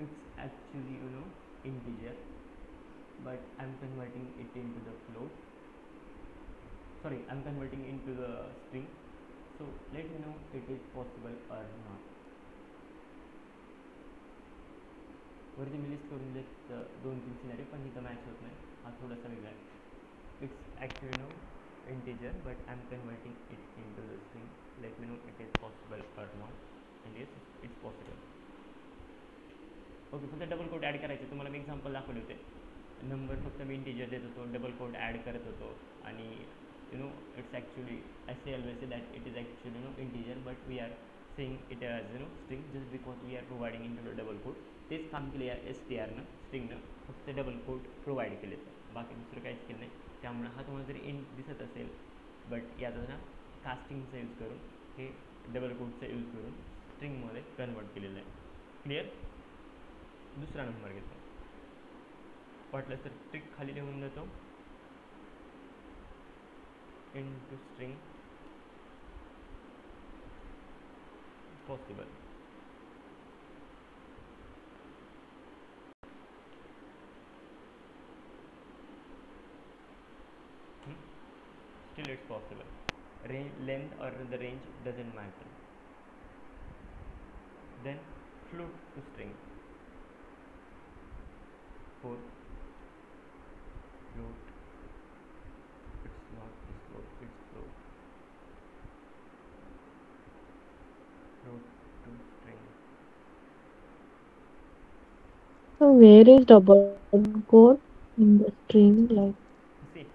It's actually integer, but I'm converting it into the float. Sorry, I'm converting into the string. So let me know it is possible or not. वरती मी list करून देत 2-3 scenario, पण इथं match होत नाही, हा थोडासा वेगळा आहे. It's actually integer, but I am converting it in to the string. Let me know it is possible or not. And yes, it's possible. Okay, फक्त डबल कोट ॲड करायचे. तुम्हाला मी एक्झाम्पल दाखवले होते. नंबर फक्त मी इंटिजर देत होतो, double quote add करत होतो, आणि it's actually I say always say that it is actually integer, but we are saying it as string just because we are providing in to the double quote. तेच काम केले या STRनं, स्ट्रिंगनं, फक्त double coat provide केले, तर बाकी दुसरं काहीच केलं नाही. त्यामुळे हा तुम्हाला जरी इंट दिसत असेल, बट याचा ना कास्टिंगचा यूज करून, हे डबल कोटचा यूज करून स्ट्रिंगमध्ये कन्वर्ट केलेलं आहे. क्लिअर? दुसरा नंबर घेतो. वाटलं तर ट्रिक खाली लिहून देतो. into string possible. Still it's possible. Length or the range doesn't matter. Then float to string. 4 float. It's not this float, it's float. Float to string. So where is double quote in the string? Like, See,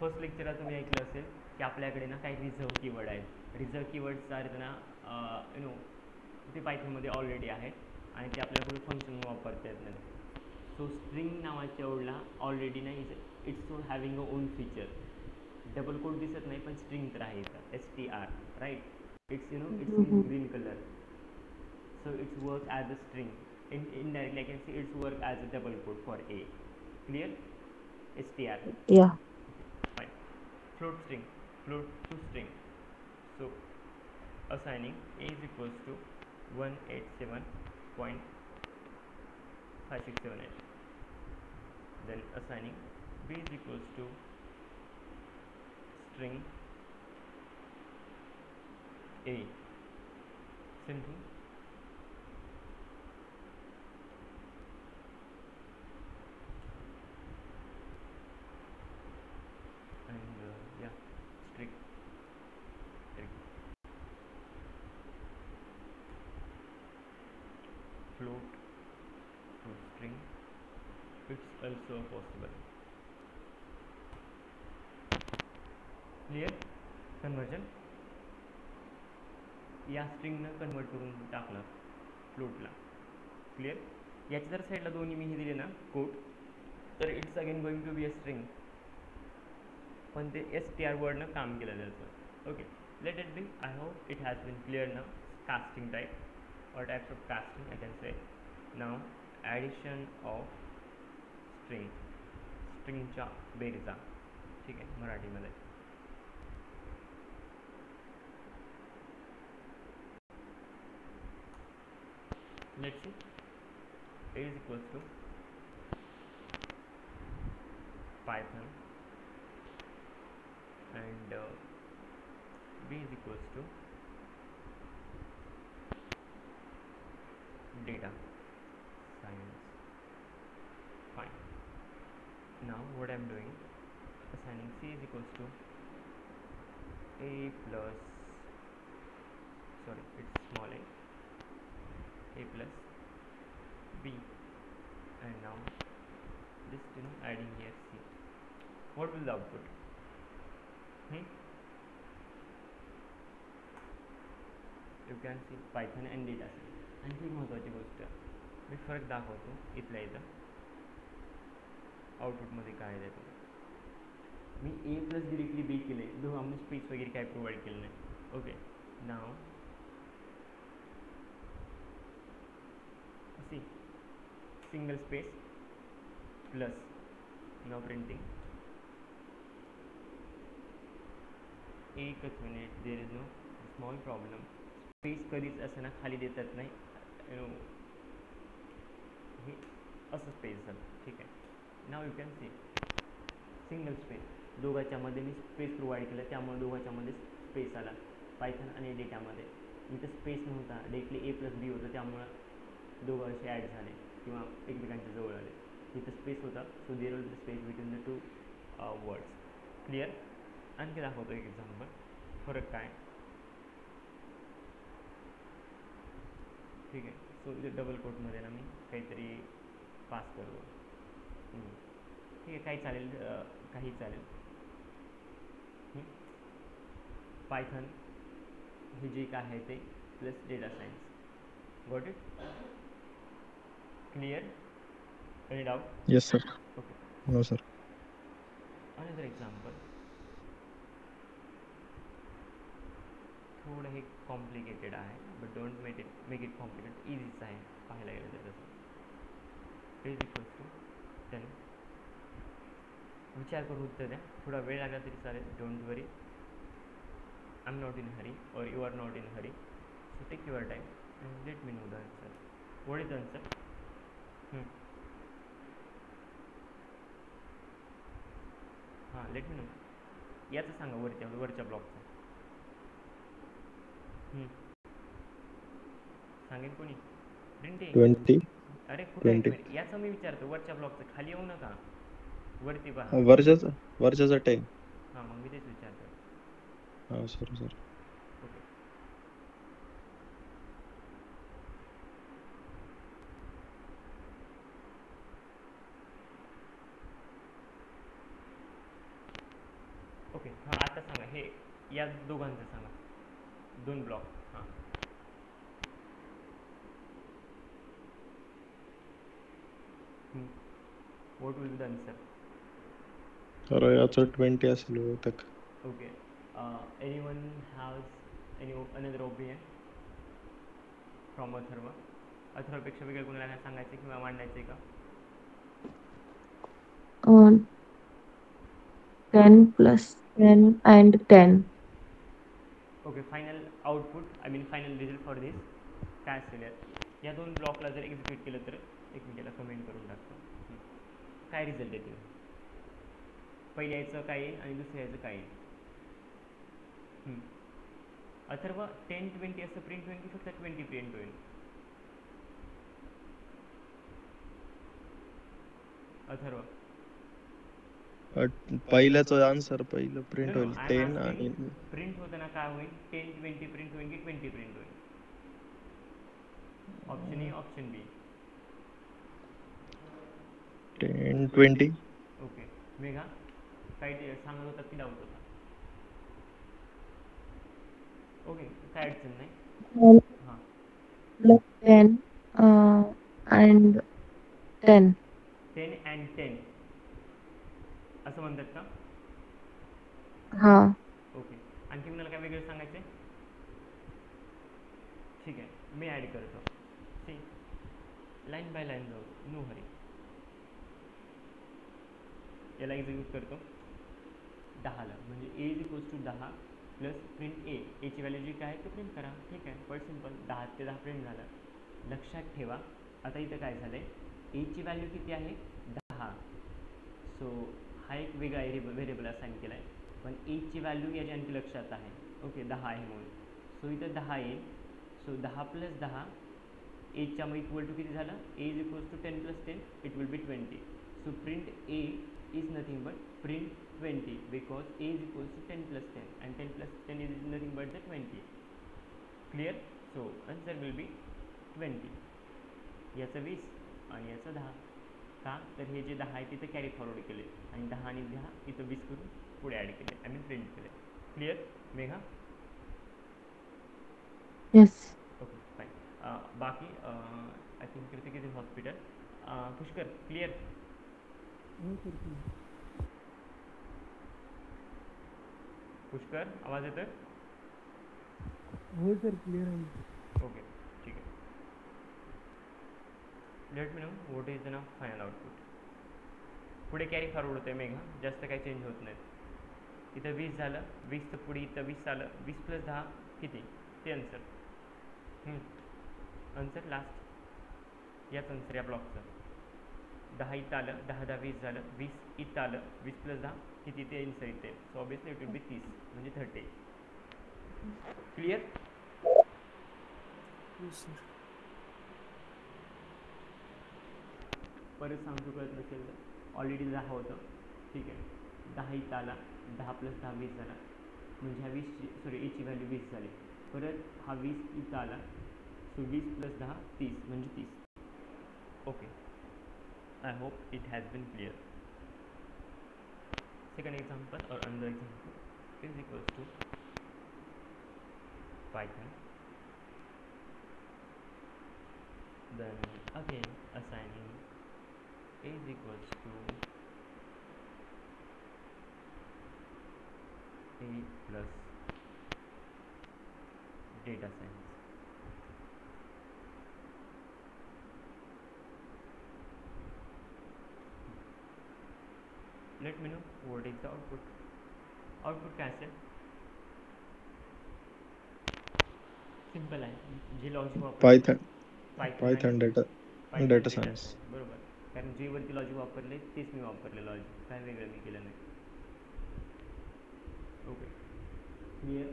first लेक्चरला तुम्ही ऐकलं असेल की आपल्याकडे ना काही reserve keyword आहेत. Reserve keywords आहेत ना, ते पायथनमध्ये ऑलरेडी आहेत आणि ते आपल्याकडे फंक्शन वापरता येत नाही. सो स्ट्रिंग नावाच्या वर्डला ऑलरेडी ना it's having a own feature. Double quote दिसत नाही, पण स्ट्रिंग तर आहे इथं, STR, right. It's it's in green colour, so it's work as a string. Indirectly I can say it's work as a double quote for A. Clear? STR. yeah. Fine. Float string. Float to string. So assigning A is equals to 187.5678. Then assigning B is equals to string A. Same thing. And yeah, strict float to string, it's also possible. Clear? Conversion. या स्ट्रिंगनं convert करून टाकलं फ्लोटला. Clear? याच्या जर साईडला दोन्ही मी हे दिले ना quote, तर it's again going to be a string, पण ते STR वर्डनं काम केलं जातं. Okay, let it be. I hope it has been clear ना. Casting type or types of casting I can say. Now addition of स्ट्रिंगच्या बेरजा. ठीक आहे, मराठीमध्ये. Let's see. A is equals to Python and B is equals to data science. Fine. Now what I'm doing, assigning C is equals to A plus, sorry, it's small a plus B, and now just adding here C. What will the output? You can see Python and data set. आणखी एक महत्त्वाची गोष्ट मी फरक दाखवतो इथल्या इथं आउटपुटमध्ये काय देतो. मी A प्लस डिरेक्टली B केले, दोघांमध्ये स्पेस वगैरे काय प्रोव्हाइड केलं नाही. ओके, नाव see single space plus now printing एकच minute, there is know small problem. Space कधीच असं ना खाली देतात नाही, नो हे असं स्पेस झालं. ठीक आहे. Now you can see single space, दोघांच्या मध्ये मी स्पेस प्रोव्हाइड केलं, त्यामुळे दोघांच्या मध्ये स्पेस आला पायथन आणि डेटामध्ये. इथं स्पेस नव्हता, डायरेक्टली ए प्लस बी होतं, त्यामुळं दोघं असे ॲड झाले किंवा एकमेकांच्या जवळ आले. इथं स्पेस होता, so there will be space between the two words. Clear? आणखी दाखवतो एक एक्झाम्पल. फरक काय? ठीक आहे. सो इथे डबल कोटमध्ये ना मी काहीतरी पास करतो. ठीक आहे, काही चालेल, काही चालेल. पायथन हे जे काय आहे ते plus data science. Got it? Clear? Any doubt? Yes, sir. Okay. No, sir. Another example. थोडं हे कॉम्प्लिकेटेड आहे, but don't make it complicated. इझीच आहे पाहायला गेलं तर तसं. Is equals to 10. विचार करून उत्तर द्या, थोडा वेळ लागला तरी चालेल. Don't worry, I am not in hurry or you are not in hurry. So take your time and let me know the answer. What is the answer? हां, लेट मी नो. याचं सांगा वरच्या ब्लॉकचं. सांगेन कोणी? प्रिंट आहे. 20. अरे कुठं आहे 20. प्रिंट? याचं मी विचारतो, वरच्या ब्लॉकचं. खाली येऊ नका, वरती पहा. वर्षाचा 10. हां, मग मी तेच विचारतो. हा, सर सर. ओके. ओके, हां, आता सांगा. हे या दोघांचं सांगा, दोन ब्लॉक. हां, what will be the answer? तर याचं 20 असेल बहुतेक. Okay. Anyone has any another opinion from Atharv? अथर्वपेक्षा वेगळं कोणाला काय सांगायचं किंवा मांडायचं आहे का? 10 plus 10 and 10. Okay. Final output, I mean final result for this काय असेल? या दोन ब्लॉकला जर एक्झिक्यूट केलं तर एकमेकाला कमेंट करून टाकतो. काय रिझल्ट येतील? पहिल्या याचं काय येईल आणि दुसऱ्या याचं काय येईल? अथर्व, 10-20 असं प्रिंट होईल की फक्त 20 प्रिंट होईल? अथर्व, पहिल्याचं आन्सर पहिलं प्रिंट होईल आय 10 एम आणि आस्किंग, प्रिंट होताना काय होईल? 10-20 प्रिंट होईल की 20 प्रिंट होईल? Option A, option B. 10-20. Okay. Megha, काही सांगत होता की डाऊट होता? ओके, काय अडचण नाही. हां, Plus 10 and 10. 10 अँड 10 असं म्हणतात का? हा. ओके. आणखी मला काय वेगळं सांगायचं आहे? ठीक आहे, मी ॲड करतो. सी, लाईन बाय लाईन जाऊ, नो हरी. याला एक्झिक्यूट करतो 10ला, म्हणजे a is equals to 10 plus print a. एची व्हॅल्यू जी काय आहे तो प्रिंट करा. ठीक आहे, पण सिम्पल. 10 ते 10 प्रिंट झालं. लक्षात ठेवा, आता इथं काय झालं आहे, एची व्हॅल्यू किती आहे? 10. सो हा एक वेगळा व्हेरिएबल असाइन केला आहे, पण एची व्हॅल्यू याच्या आणखी लक्षात आहे. ओके, 10 आहे म्हणून. सो इथं 10 येईल. सो 10 प्लस 10 एच्या मग इक्वल टू किती झालं? A is equals to 10 plus 10, it will be 20. So print a is nothing but print 20 because a is equals to 10 plus 10 and 10 plus 10 is nothing but the 20. Clear? So answer will be 20. याचं 20 आणि याचं 10. का तर हे जे 10 आहे तिथे carry forward केले आणि 10 आणि 10 इथं 20 करून पुढे ॲड केले आय मीन प्रिंट केले. Clear Megha? Yes. Okay, fine. बाकी I think Kritik is in hospital. Pushkar, clear? Pushkar, आवाज येतोय? हो सर, क्लिअर आहे. ओके, ठीक आहे. Let me know what is the ना फायनल आउटपुट. पुढे कॅरी फॉरवर्ड होतं आहे मेघा, जास्त काही चेंज होत नाहीत. इथं 20 झालं, 20 तर पुढे इथं 20 आलं. 20 प्लस 10 किती? ते आन्सर. आन्सर लास्ट याच आन्सर या ब्लॉकचं. 10 इथं आलं, 10 10 20 झालं, 20 इथं आलं, 20 + 10 किती ते आन्सर येते. So obviously it will B 30 म्हणजे 30. क्लिअर? परत सांगतो कळत नसेल तर. ऑलरेडी 10 होतं, ठीक आहे. 10 इथं आला, 10 + 10 20 झाला, म्हणजे ह्या 20ची एची व्हॅल्यू 20 झाली. परत हा 20 इथं आला, सो 20 + 10 30 म्हणजे 30. Okay, I hope it has been clear. Second example or another example is equals to Python. Then again assigning is equals to a plus data science. Let me know what is the output. Output काय असेल? Simple आहे, जे logic वापरले Python data science. बरोबर, कारण जे वरती logic वापरले तेच मी वापरले लॉजिक, काय वेगळं मी केलं नाही. Okay, clear?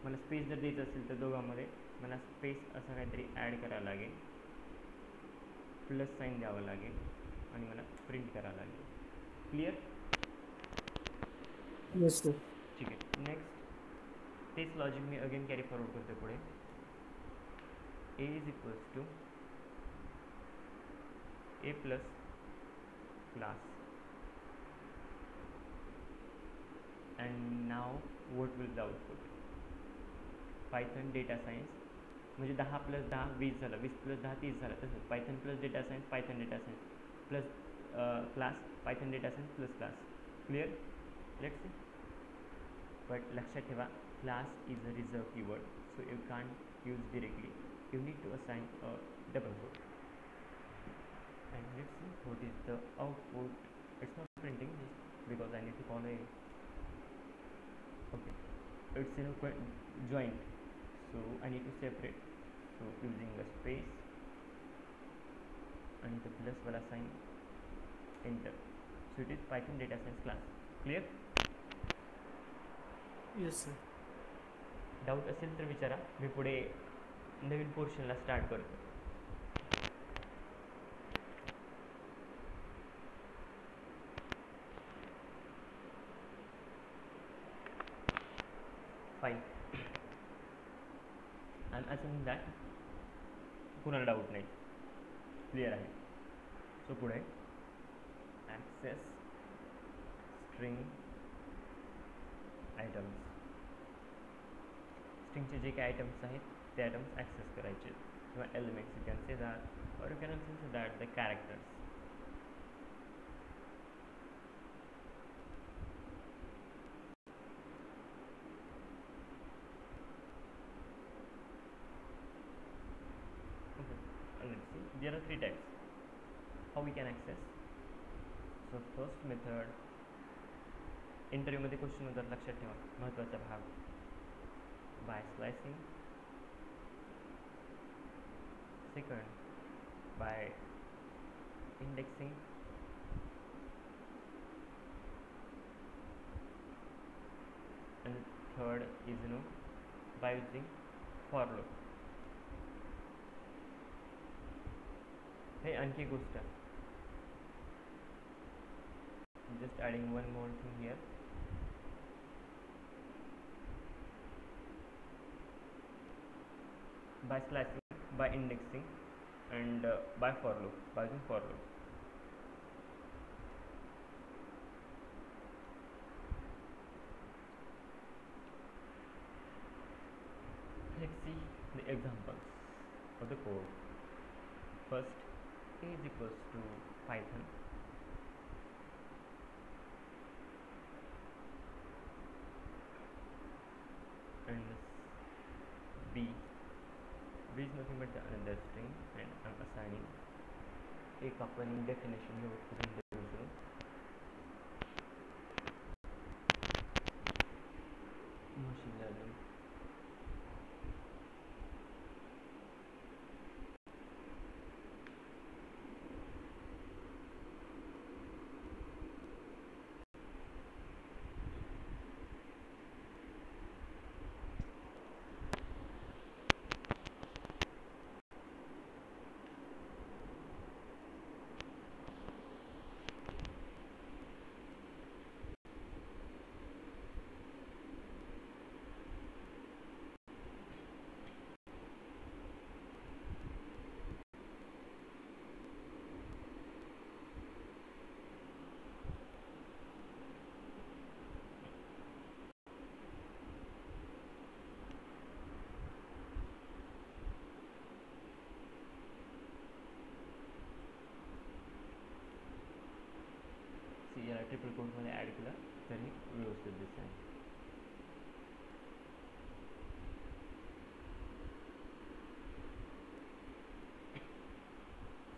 मला स्पेस जर द्यायचं असेल तर दोघांमध्ये मला स्पेस असं काहीतरी ॲड करावं लागेल, प्लस साईन द्यावं लागेल आणि मला प्रिंट करावं लागेल. क्लिअर? Yes sir. ठीक आहे. नेक्स्ट तेच लॉजिक मी अगेन कॅरी फॉरवर्ड करतो पुढे. A is equals to a plus class, and now what will the output. Python data science म्हणजे 10 + 10 20 झालं, 20 + 10 30 झालं. तसंच Python plus data science, Python data science plus class, Python data science plus class. Clear? Let's see. But लक्षात ठेवा, class is a reserve keyword, so you can't use directly. You need to assign a double quote. And let's see what is the output. It's not printing because I need to call a. Okay, it's in a joint, so I need to separate. So using a space and the plus wala sign, enter. So it is Python data science class. Clear? Yes sir. Doubt असेल तर विचारा, मी पुढे नवीन पोर्शनला start करतो. Fine. I am asking that कुणाला doubt नाही, क्लिअर आहे. सो पुढे ॲक्सेस स्ट्रिंग आयटम्स. स्ट्रिंगचे जे काही आयटम्स आहेत ते आयटम्स ॲक्सेस करायचे, किंवा elements. You can say that, or you can also say that the characters. Let's see, there are 3 types how we can access. So first method, interview मध्ये question होतात, लक्षात ठेवा, महत्त्वाचा भाग. By slicing. Second by indexing. and third is by using for loop. हे आणखी गोष्ट, just adding one more thing here. By slashing, by indexing, and by for loop, by using for loop. Let's see the examples of the code. First, A is equals to Python. And B is nothing but the another string, and I'm assigning a coupling definition here within the user. Machine learning. याला triple कोटमध्ये add केलं तर हे व्यवस्थित दिसेल.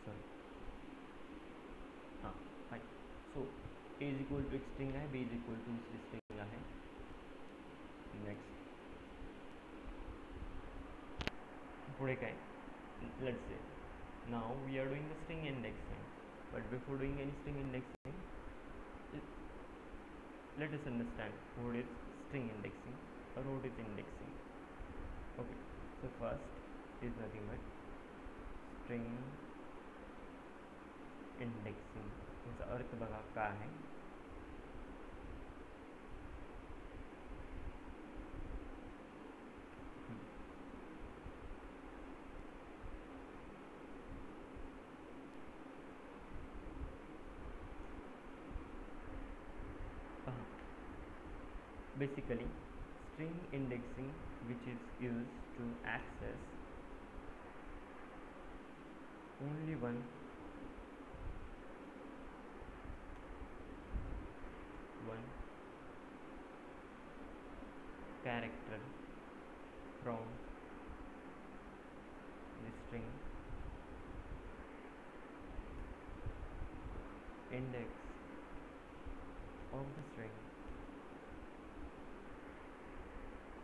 Sorry हां fine. So A is equal to एक string आहे, बी इज इक्वल टू दुसरी स्ट्रिंग आहे. नेक्स्ट पुढे काय, let's say now we are doing the string indexing, but before doing any string indexing let us understand what is string indexing or what is indexing. Okay, so first is nothing but string indexing. याचा अर्थ बघा काय आहे. Basically, string indexing, which is used to access only one character from the string index of the string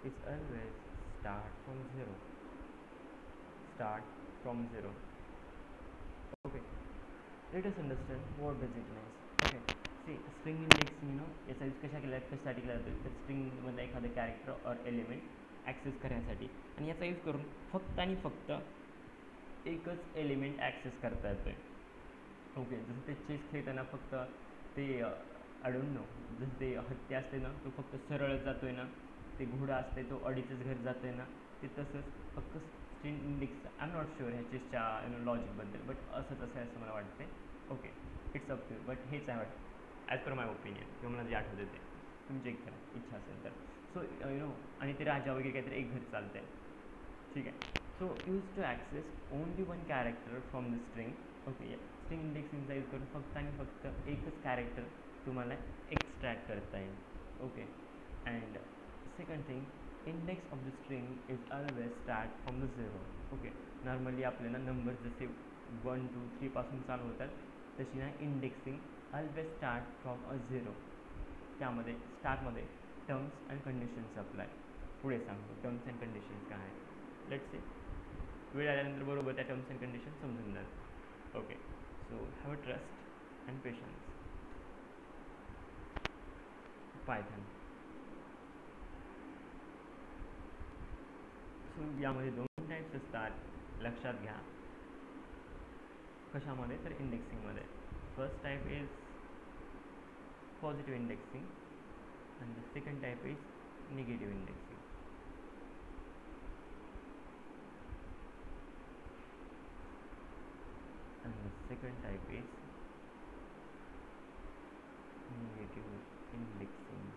is always start from zero. Okay, let us understand what does it mean. Okay, see string indexing याचा use कशासाठी केला जातो तर स्ट्रिंगमधला एखादं character और element access करण्यासाठी, आणि याचा यूज करून फक्त आणि फक्त एकच एलिमेंट ॲक्सेस करता येतोय. ओके, जसं ते चेस खेळताना फक्त ते अडून जसं ते हत्ती असते ना तो फक्त सरळच जातोय ना, ते घोडा असते तो अडीचंच घर जातोय ना, ते तसंच फक्त string index. I am not sure ह्या चेसच्या लॉजिकबद्दल, बट असंच असं मला वाटते. Okay, it's up to, but हेच आहे वाटतं ॲज पर माय ओपिनियन, किंवा मला जे आठवतं ते तुम्ही चेक करा इच्छा असेल तर. सो आणि ते राजा वगैरे काहीतरी एक घर चालतंय, ठीक आहे. So use to access only one character from the string. Okay, string इंडेक्सिंगचा यूज करून फक्त आणि फक्त एकच कॅरेक्टर तुम्हाला एक्स्ट्रॅक्ट करता येईल. Okay, and second thing, index of the string is always start from the zero. Okay, normally आपल्याला नंबर जसे 1 2 3 पासून चालू होतात तशी ना indexing always start from a zero. त्यामध्ये स्टार्टमध्ये टर्म्स अँड कंडिशन्स अप्लाय. पुढे सांगतो टर्म्स अँड कंडिशन्स काय आहेत. लेट्स से वेळ आल्यानंतर बरोबर त्या टर्म्स अँड कंडिशन समजून जाईल. Okay, so have a trust and patience. Python. So यामध्ये 2 टाईप्स असतात, लक्षात घ्या. कशामध्ये तर इंडेक्सिंगमध्ये. First type is positive indexing and the second type is negative indexing. And the second type is negative indexing.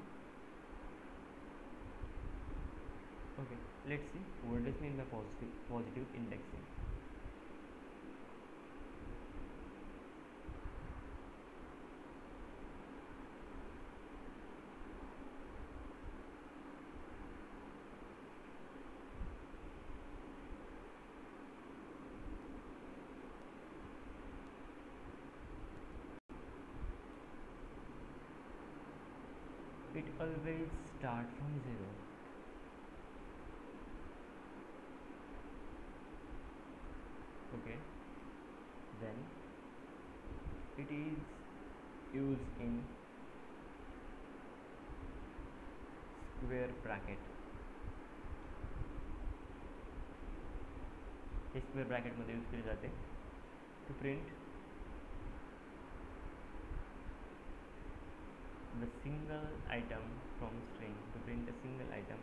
Okay, let's see what does mean by positive indexing. It always start from zero. Okay, then it is used in square bracket. हे square ब्रॅकेटमध्ये use केले जाते to print the single item from string, to print a single item,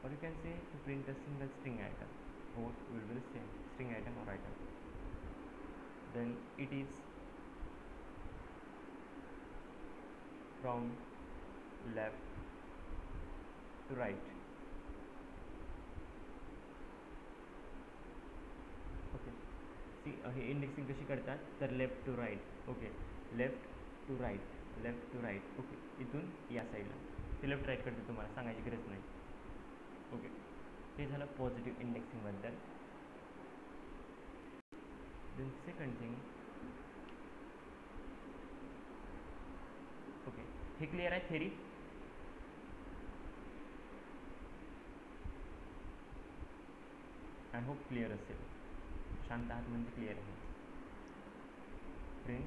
or you can say to print a single string item. Both will be the same, string item or item. Then it is from left to right. Okay, see हे indexing कशी करतात तर left to right. Okay, left to right okay, इथून या साईडला ते left right करते, तुम्हाला सांगायची गरज नाही. ओके, ते झालं पॉझिटिव्ह इंडेक्सिंगबद्दल. देन सेकंड थिंग, ओके हे क्लिअर आहे थेरी? आय होप क्लिअर असेल. शांत आहात म्हणजे क्लिअर आहे. प्रिंट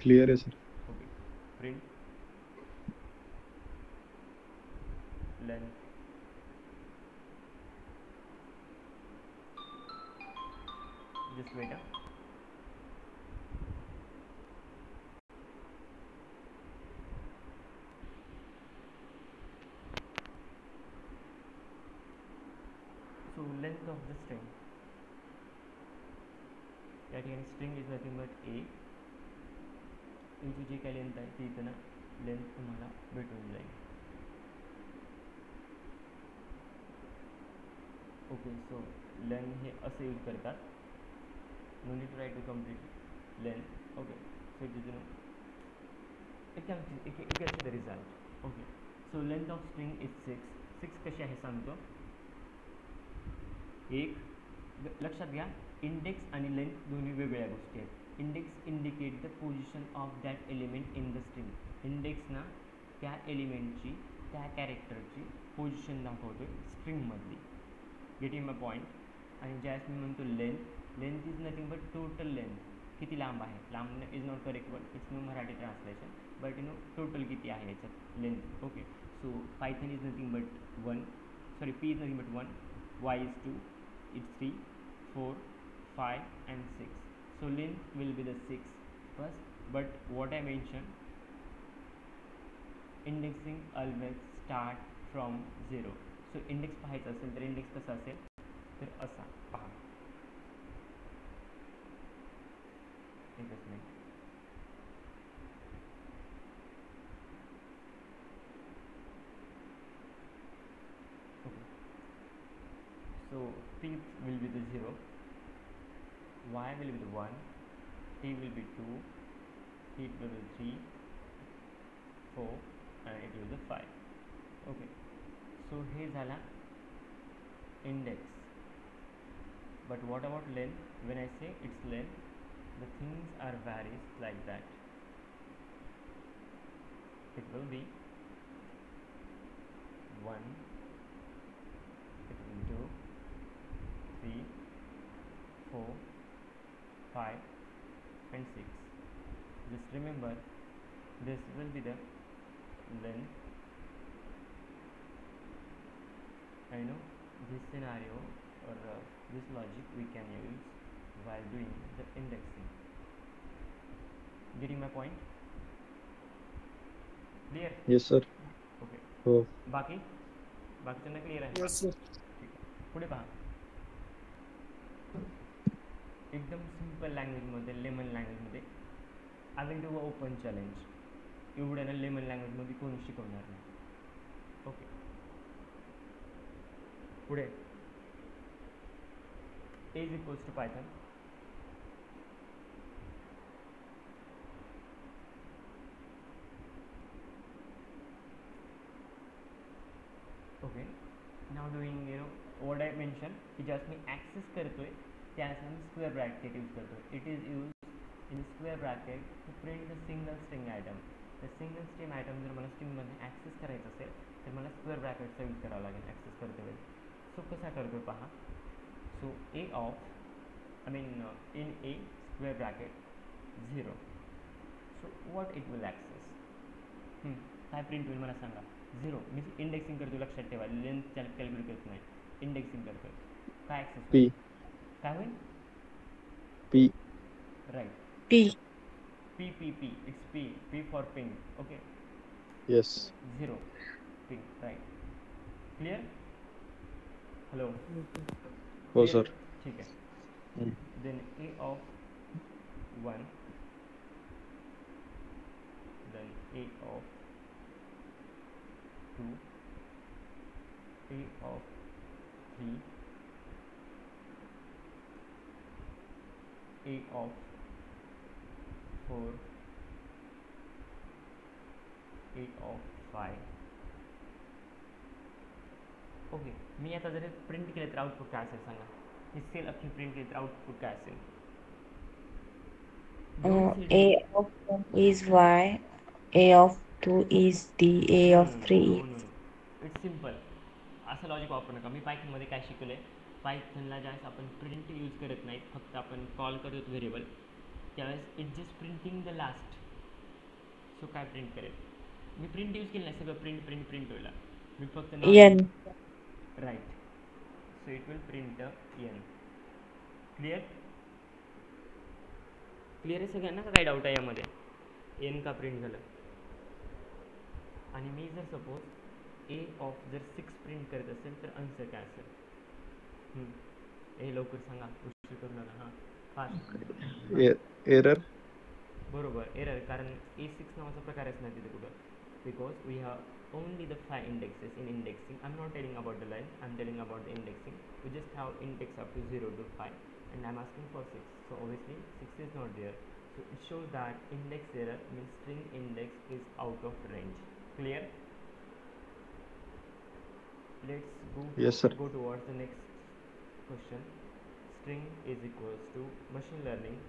क्लिअर आहे sir. Okay, print length just wait. So length of the string, या ठिकाणी string is nothing but a. यांची जी काही लेंथ आहे ती इथं ना लेंथ तुम्हाला भेटून जाईल. ओके, सो लेंथ हे असे यूज करतात. No need to write to complete length. Okay, so it is no एक the result. Okay, so length of string is 6. कशी आहे सांगतो. एक लक्षात घ्या, इंडेक्स आणि लेंथ दोन्ही वेगळ्या गोष्टी आहेत. Index indicate the position of that element in the string. Index ना त्या एलिमेंटची, त्या कॅरेक्टरची पोझिशन दाखवतो स्ट्रिंगमधली. Getting my point. आणि ज्यावेळेस मी म्हणतो length is nothing but total length, किती लांब आहे. लांब is not correct word, it's no Marathi translation, but you know total किती आहे याच्यात length. Okay, so Python is nothing but 1, sorry P is nothing but 1, y is 2, it's 3, 4, 5 and 6. So length will be the 6 first, but what I mentioned, indexing always start from 0. So index पाहायचं असेल तर index कसा असेल तर असा पहा. एकच minute. Okay, so p will be the 0, y will be the 1, t will be 2, t will be 3, 4 and it will be 5. Okay, so हे झाला index. But what about length? When I say its length, the things are varies like that. It will be 1, it will be 2, 3, 4, 5 and 6. Just remember, this will be the length. I know this scenario or this logic we can use while doing the indexing. Getting my point? Clear? Yes sir. Okay. हो. बाकीच्यांना clear आहे? Yes, sir. ठीक आहे, पुढे पहा. एकदम simple लँग्वेजमध्ये, layman लँग्वेजमध्ये I will do a open challenge. एवढ्याला लेमन लँग्वेजमध्ये कोणी शिकवणार नाही. ओके, पुढे a is equals to Python. ओके, now doing what I mentioned की ज्यावेळेस मी ॲक्सेस करतोय त्यावेळेस मी स्क्वेअर ब्रॅकेट यूज करतो. It is use in square bracket to print the single string item. The single string item जर मला स्ट्रिंगमध्ये ॲक्सेस करायचं असेल तर मला स्क्वेअर ब्रॅकेटचा यूज करावा लागेल ॲक्सेस करते वेळी. सो कसा करतो पहा. सो ए of I mean in a square bracket 0. So what it will access? काय प्रिंट होईल मला सांगा. 0 मी इंडेक्सिंग करतो, लक्षात ठेवा. लेंथ कॅल्क्युलेट करत नाही, इंडेक्सिंग करतो. काय ॲक्सेस पी. काय होईल? P. Right, P. p it's p for ping. Okay, yes. 0 ping. Right, clear? Hello, हो सर. ठीक आहे. Then a of 1, then a of 2, a of 3, a of 4 a of five. Okay, मी आता जर print केलं तर आउटपुट काय असेल सांगा. ही सेल अख्खी प्रिंट केली तर आउटपुट काय असेल. दोन cell A of 1 is Y, A of 2 is D, A no of no 3 no no is. No, it's simple. असं लॉजिक वापरू नका. मी पायथनमध्ये काय शिकवलं आहे, पायथनला ज्यावेळेस आपण प्रिंट यूज करत नाही, फक्त आपण कॉल करतो व्हेरिएबल, त्यावेळेस it just printing the last. So काय प्रिंट करेल, मी प्रिंट यूज केलं नाही, सगळं प्रिंट प्रिंट प्रिंट होईल. मी फक्त normal N. Right. So it will print N. Clear clear आहे सगळ्यांना का काही डाऊट आहे यामध्ये. एन का प्रिंट झालं. आणि मी जर सपोज ए ऑफ जर 6 प्रिंट करत असेल तर आन्सर काय असेल. ए लवकर सांगा, उशीर करू नका. हां फास्ट. एरर. बरोबर, एरर. कारण A6 नावाचा प्रकारच नाही तिथे कुठं. Because we have only the 5 indexes in indexing. I'm not telling about the line, I'm telling about the indexing. We just have index up to 0 to 5 and I'm asking for 6. So obviously 6 is not there. So it shows that index error means string index is out of range. Clear? Let's Yes, sir. go towards the next question. String is equals to machine learning.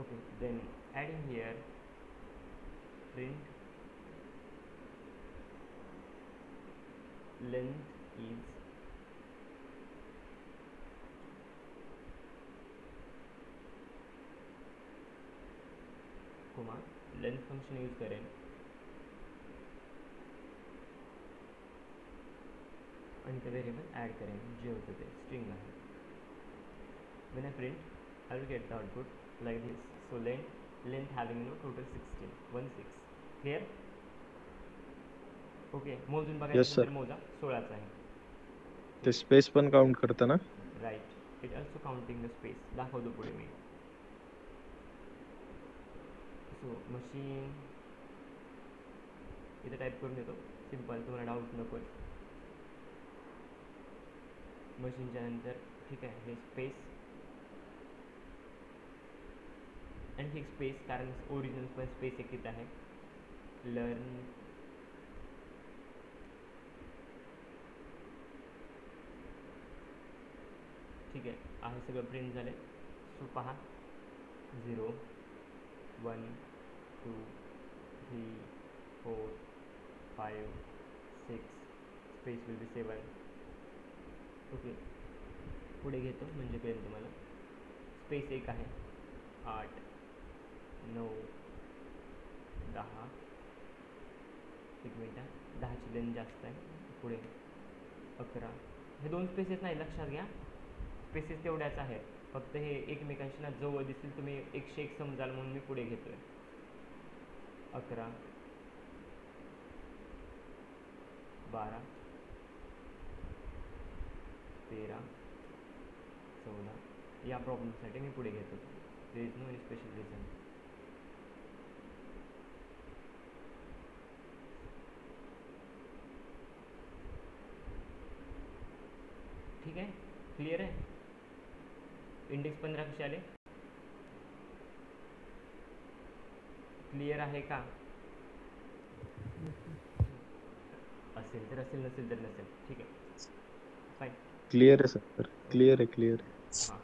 Okay, then adding here print length is comma length function use करें आणि ते variable add करेन जे होतं ते string आहे. when I print I will get the output like this. So length having total 16 16. Clear? Okay, मोजून Yes, बघायचं sir. तर मोजा 16च आहे. ते स्पेस पण काउंट करतं ना. Right, it also counting the space. दाखवतो पुढे मी. सो मशीन इथे टाईप करून येतो सिम्पल, तुम्हाला डाऊट नको. मशीनच्या नंतर ठीक आहे हे स्पेस आणखी एक स्पेस, कारण ओरिजिनल पण स्पेस एक इथं आहे. लर्न ठीक आहे सगळं प्रिंट झालं. सो पहा 0 1 2 3 4 5 6 स्पेस विल बी 7. ओके, पुढे घेतो म्हणजे कळेल तुम्हाला. स्पेस एक आहे 8 9 10. एक मिनटं, 10ची लेंथ जास्त आहे. पुढे 11. हे दोन स्पेसेस नाही, लक्षात घ्या स्पेसेस तेवढ्याच आहेत, फक्त हे एकमेकांशी ना जवळ दिसतील, तुम्ही 101 समजाल म्हणून मी पुढे घेतोय. 11 12 13 14. या प्रॉब्लेमसाठी मी पुढे घेतो. There is no any special reason. ठीक आहे, क्लिअर आहे. इंडेक्स 15 कसे आले, क्लिअर आहे का. असेल तर असेल, नसेल तर नसेल. ठीक आहे, फाईन. क्लिअर आहे सर, क्लिअर आहे, क्लिअर आहे. हां,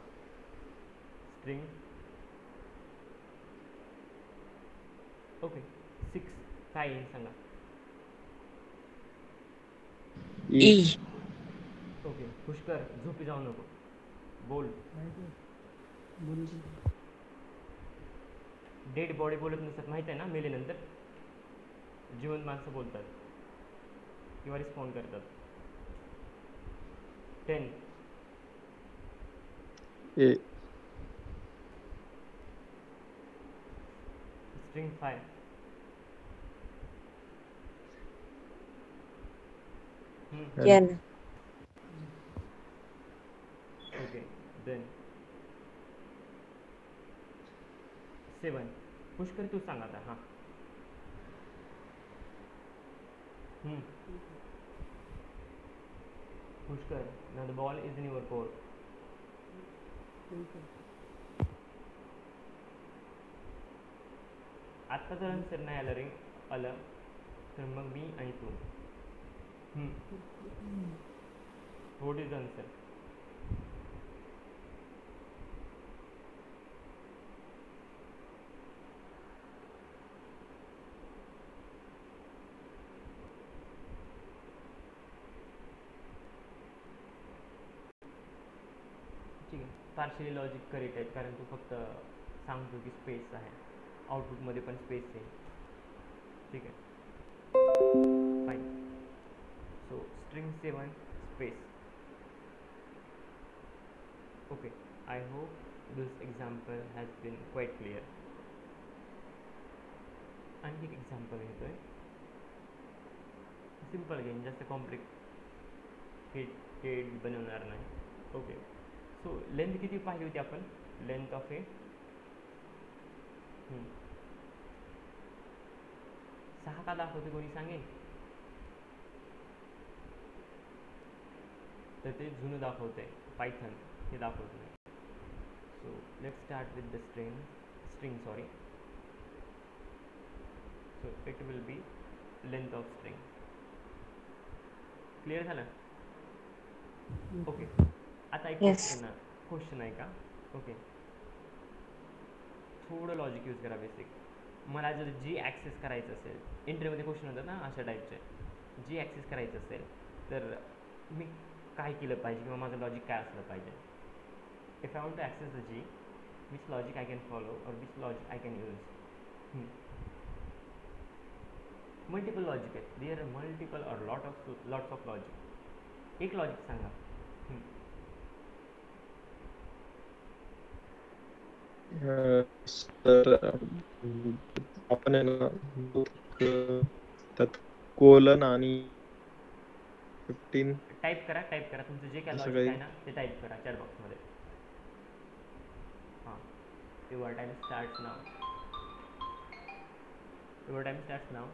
स्ट्रिंग ओके 6 काय येईल सांगा. E. ओके, पुष्कर झोपी जाऊ नको, बोल. डेड बॉडी बोलत नसतात माहीत आहे ना, मेल्यानंतर जिवंत माणसं बोलतात किंवा रिस्पॉन्ड करतात. 10 A. String 5 N. Okay, then 7. Pushkar तू सांग आता. हां Pushkar, now the ball is in your court. आत्ता जर आन्सर नाही आलं रे आलं तर मग मी आणि तू व्हॉट इज आन्सर? ठीक आहे, पार्शियली लॉजिक करेक्ट आहे कारण तू फक्त सांगतो की स्पेस आहे, आउटपुटमध्ये पण स्पेस आहे. ठीक आहे, fine. So string 7 space. Okay, I hope this example has been quite clear. आणखी एक एक्झाम्पल घेतोय, सिम्पल गेम, जास्त कॉम्प्लिकेटेड बनवणार नाही. ओके, सो लेंथ किती पाहिली होती आपण? लेंथ ऑफ ए 6 का दाखवते कोणी सांगेल? तर ते जुनं दाखवतंय, पायथन हे दाखवत नाही. So let's start with the string sorry. So it will B length of string. Clear झालं? ओके, आता एक Yes. क्वेश्चन आहे का? ओके, थोडं लॉजिक यूज करा बेसिक. मला जर जी ॲक्सेस करायचं असेल, इंटरव्ह्यूमध्ये क्वेश्चन होतं ना अशा टाईपचे, जी ॲक्सेस करायचं असेल तर मी काय केलं पाहिजे किंवा माझं लॉजिक काय असलं पाहिजे? If I want to access the G, which logic I can follow or which logic I can use? Multiple logic आहे, there are multiple or lots of logic. एक लॉजिक सांगा. तर आपण आहे ना त्यात कोलन आणि 15 टाईप करा तुमचं जे काय असं लॉजिक काही आहे ना ते टाईप करा चॅट बॉक्समध्ये. हां, your time starts now.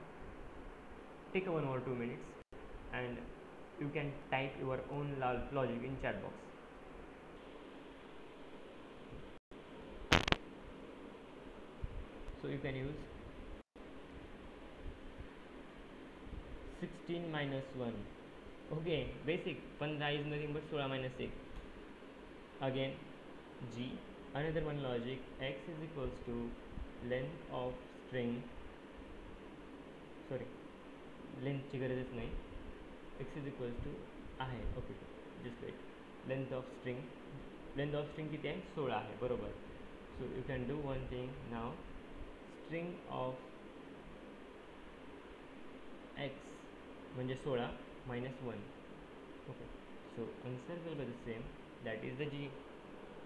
Take 1 or 2 minutes and you can type your own logic in chat box. So you can use 16 minus 1. Okay, basic. 15 is nothing but 16 minus 6. Again, G. Another one logic. X is equals to length of string. Sorry, length ची गरजच नाही. X is equals to आहे. Okay, just wait. Length of string किती आहे? 16 आहे, बरोबर. So you can do one thing now. String of x म्हणजे 16 minus 1. Okay, so answer will be the same, that is the G.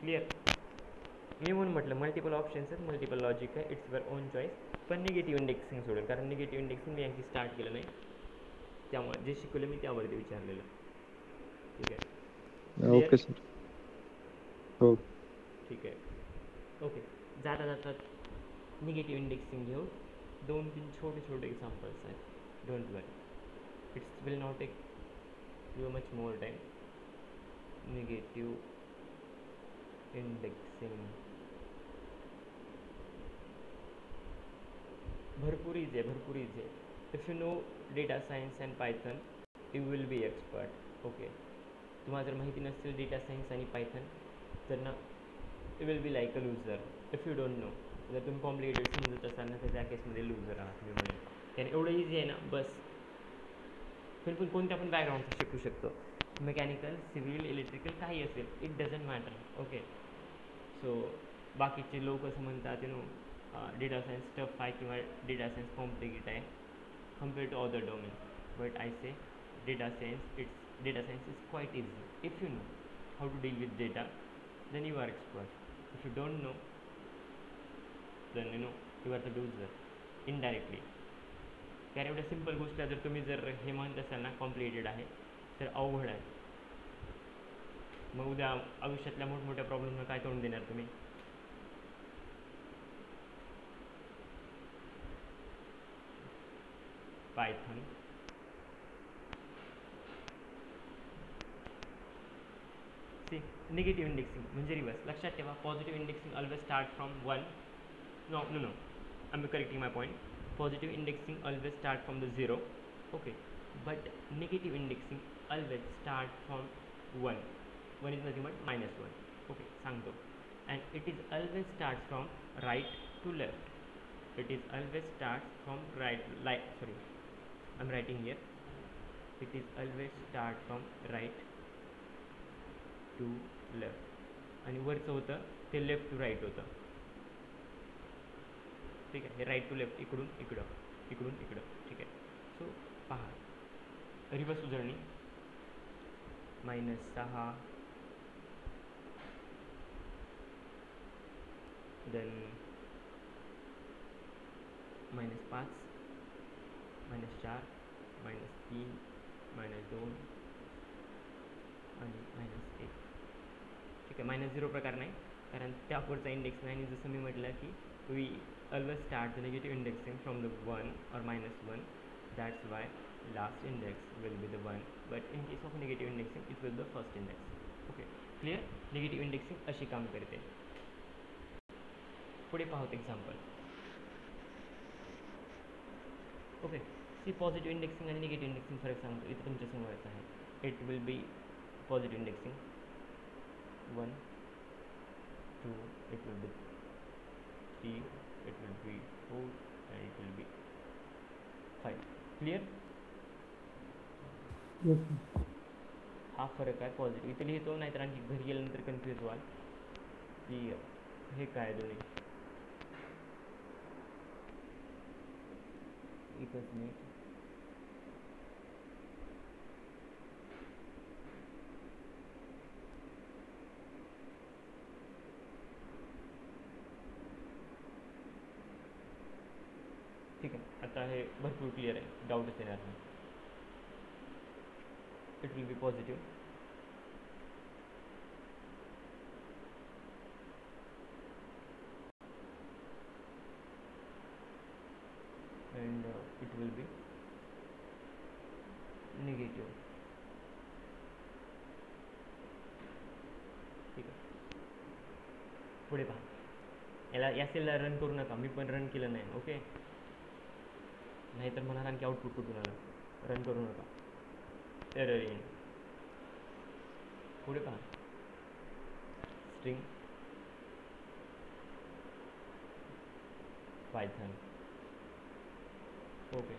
Clear? मी म्हणून म्हटलं multiple options आहेत, multiple logic आहे, it's your own choice. पण negative indexing सोडेल, कारण negative indexing मी आणखी start केलं नाही, त्यामुळे जे शिकवलं मी त्यावरती विचारलेलं. ठीक आहे, ओके सर. हो, ठीक आहे. ओके, जाता जाता निगेटिव्ह इंडेक्सिंग घेऊ. 2-3 छोटे छोटे एक्झाम्पल्स आहेत, don't worry, it's will not take you much more time. Negative indexing भरपूर इझी आहे. If you know data science and Python you will be expert. Okay, तुम्हाला जर माहिती नसेल डेटा सायन्स आणि पायथन तर ना you will be like a loser. If you don't know, जर तुम्ही कॉम्प्लिकेटेड समजत असाल ना तर त्या केसमध्ये लूजर आहात मी म्हणेन. कारण एवढं इझी आहे ना, बस पण कोणत्या पण बॅकग्राऊंडचं शिकू शकतो, मेकॅनिकल, सिव्हिल, इलेक्ट्रिकल, काही असेल, इट डझंट मॅटर. ओके, सो बाकीचे लोक असं म्हणतात you know data science tough आहे किंवा डेटा सायन्स कॉम्प्लिकेट आहे compared to other domains, but I say data science is quite easy. If you know how to deal with data, then you are expert. If you don't know, then you are the loser indirectly. कारण एवढ्या simple गोष्टी जर तुम्ही जर हे म्हणत असाल ना complicated आहे तर अवघड आहे. मग उद्या आयुष्यातल्या मोठमोठ्या प्रॉब्लेमला काय तोंड देणार तुम्ही? सी निगेटिव्ह इंडेक्सिंग म्हणजे रिवर्स. लक्षात ठेवा, positive indexing always start from 1. No, I'm correcting my point. Positive indexing always start from the 0, okay, but negative indexing always start from 1. 1 is nothing but -1, okay, सांगतो. And it is always starts from right to left. It is always starts from I'm writing here. It is always start from right to left. आणि वरचं होतं ते left to right होतं. ठीक आहे, हे right to left, इकडून इकडं, इकडून इकडं. ठीक आहे. सो पहा, रिवर्स उजळणी -6, देन -5, -4, -3, -2 आणि -1. ठीक आहे. -0 प्रकार नाही, कारण त्या पुढचा इंडेक्स नाही. आणि जसं मी म्हटलं की we always start the negative indexing from the 1 or -1. That's why last index will be the 1, but in case of negative indexing it will be the first index. Okay, clear? Negative indexing अशी काम करते. पुढे पाहूत example. Okay, C positive indexing आणि negative indexing फरक सांगतो. इथे तुमच्या समोरच आहे. It will B positive indexing 1, 2, it will be 3, it will be 4, and it will be 5. Clear? हा फरक आहे पॉझिटिव्ह. इथे लिहितो, नाहीतर आणखी घरी गेल्यानंतर कन्फ्यूज व्हाल की हे काय दोन्ही. एकच मिनिट. ठीक आहे, आता हे भरपूर क्लिअर आहे, डाऊटच येणार नाही. It will B positive. and it will be negative. ठीक आहे. पुढे पहा, याला या सेलला रन करू नका. मी पण रन केलं नाही. ओके, नाहीतर म्हणाल आणखी आउटपुट कुठून आलं. रन करू नका, एरर येईल. पुढे पहा, string Python. Okay,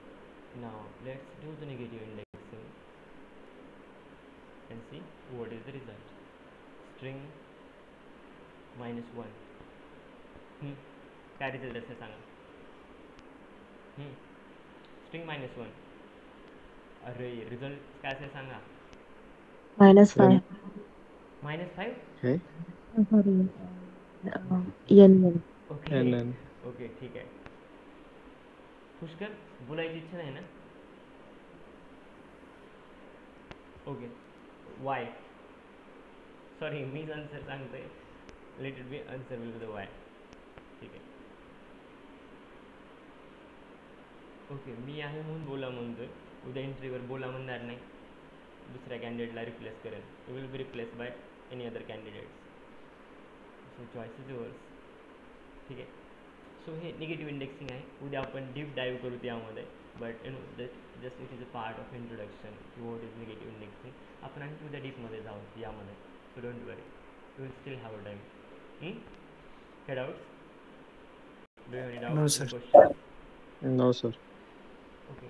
now let's do the negative indexing and see what is the result. String -1. काय रिझल्ट असेल सांगा. स्ट्रिंग -1. अरे रिझल्ट काय असेल सांगा. -5. -5. हे सॉरी, ओके NN. ओके, ठीक आहे. पुष्कर, बोलायची इच्छा नाही ना. Okay, Y. सॉरी, मीच आन्सर सांगतोय. Let it be answer will be the Y. ठीक आहे. ओके, मी आहे म्हणून बोला म्हणतोय. उद्या इंटरव्ह्यूवर बोला म्हणणार नाही. दुसऱ्या कॅन्डिडेटला रिप्लेस करेल. You will be replace by any other candidates. So choice is yours. ठीक आहे. सो हे निगेटिव्ह इंडेक्सिंग आहे. उद्या आपण डीप डाईव्ह करू त्यामध्ये. But you know just it is a part of introduction की व्हॉट इज निगेटिव्ह इंडेक्सिंग. आपण आणखी उद्या डीपमध्ये जाऊ यामध्ये. So don't worry, you will still have a time. हे doubts? Do you have any doubts? No, sir. Okay.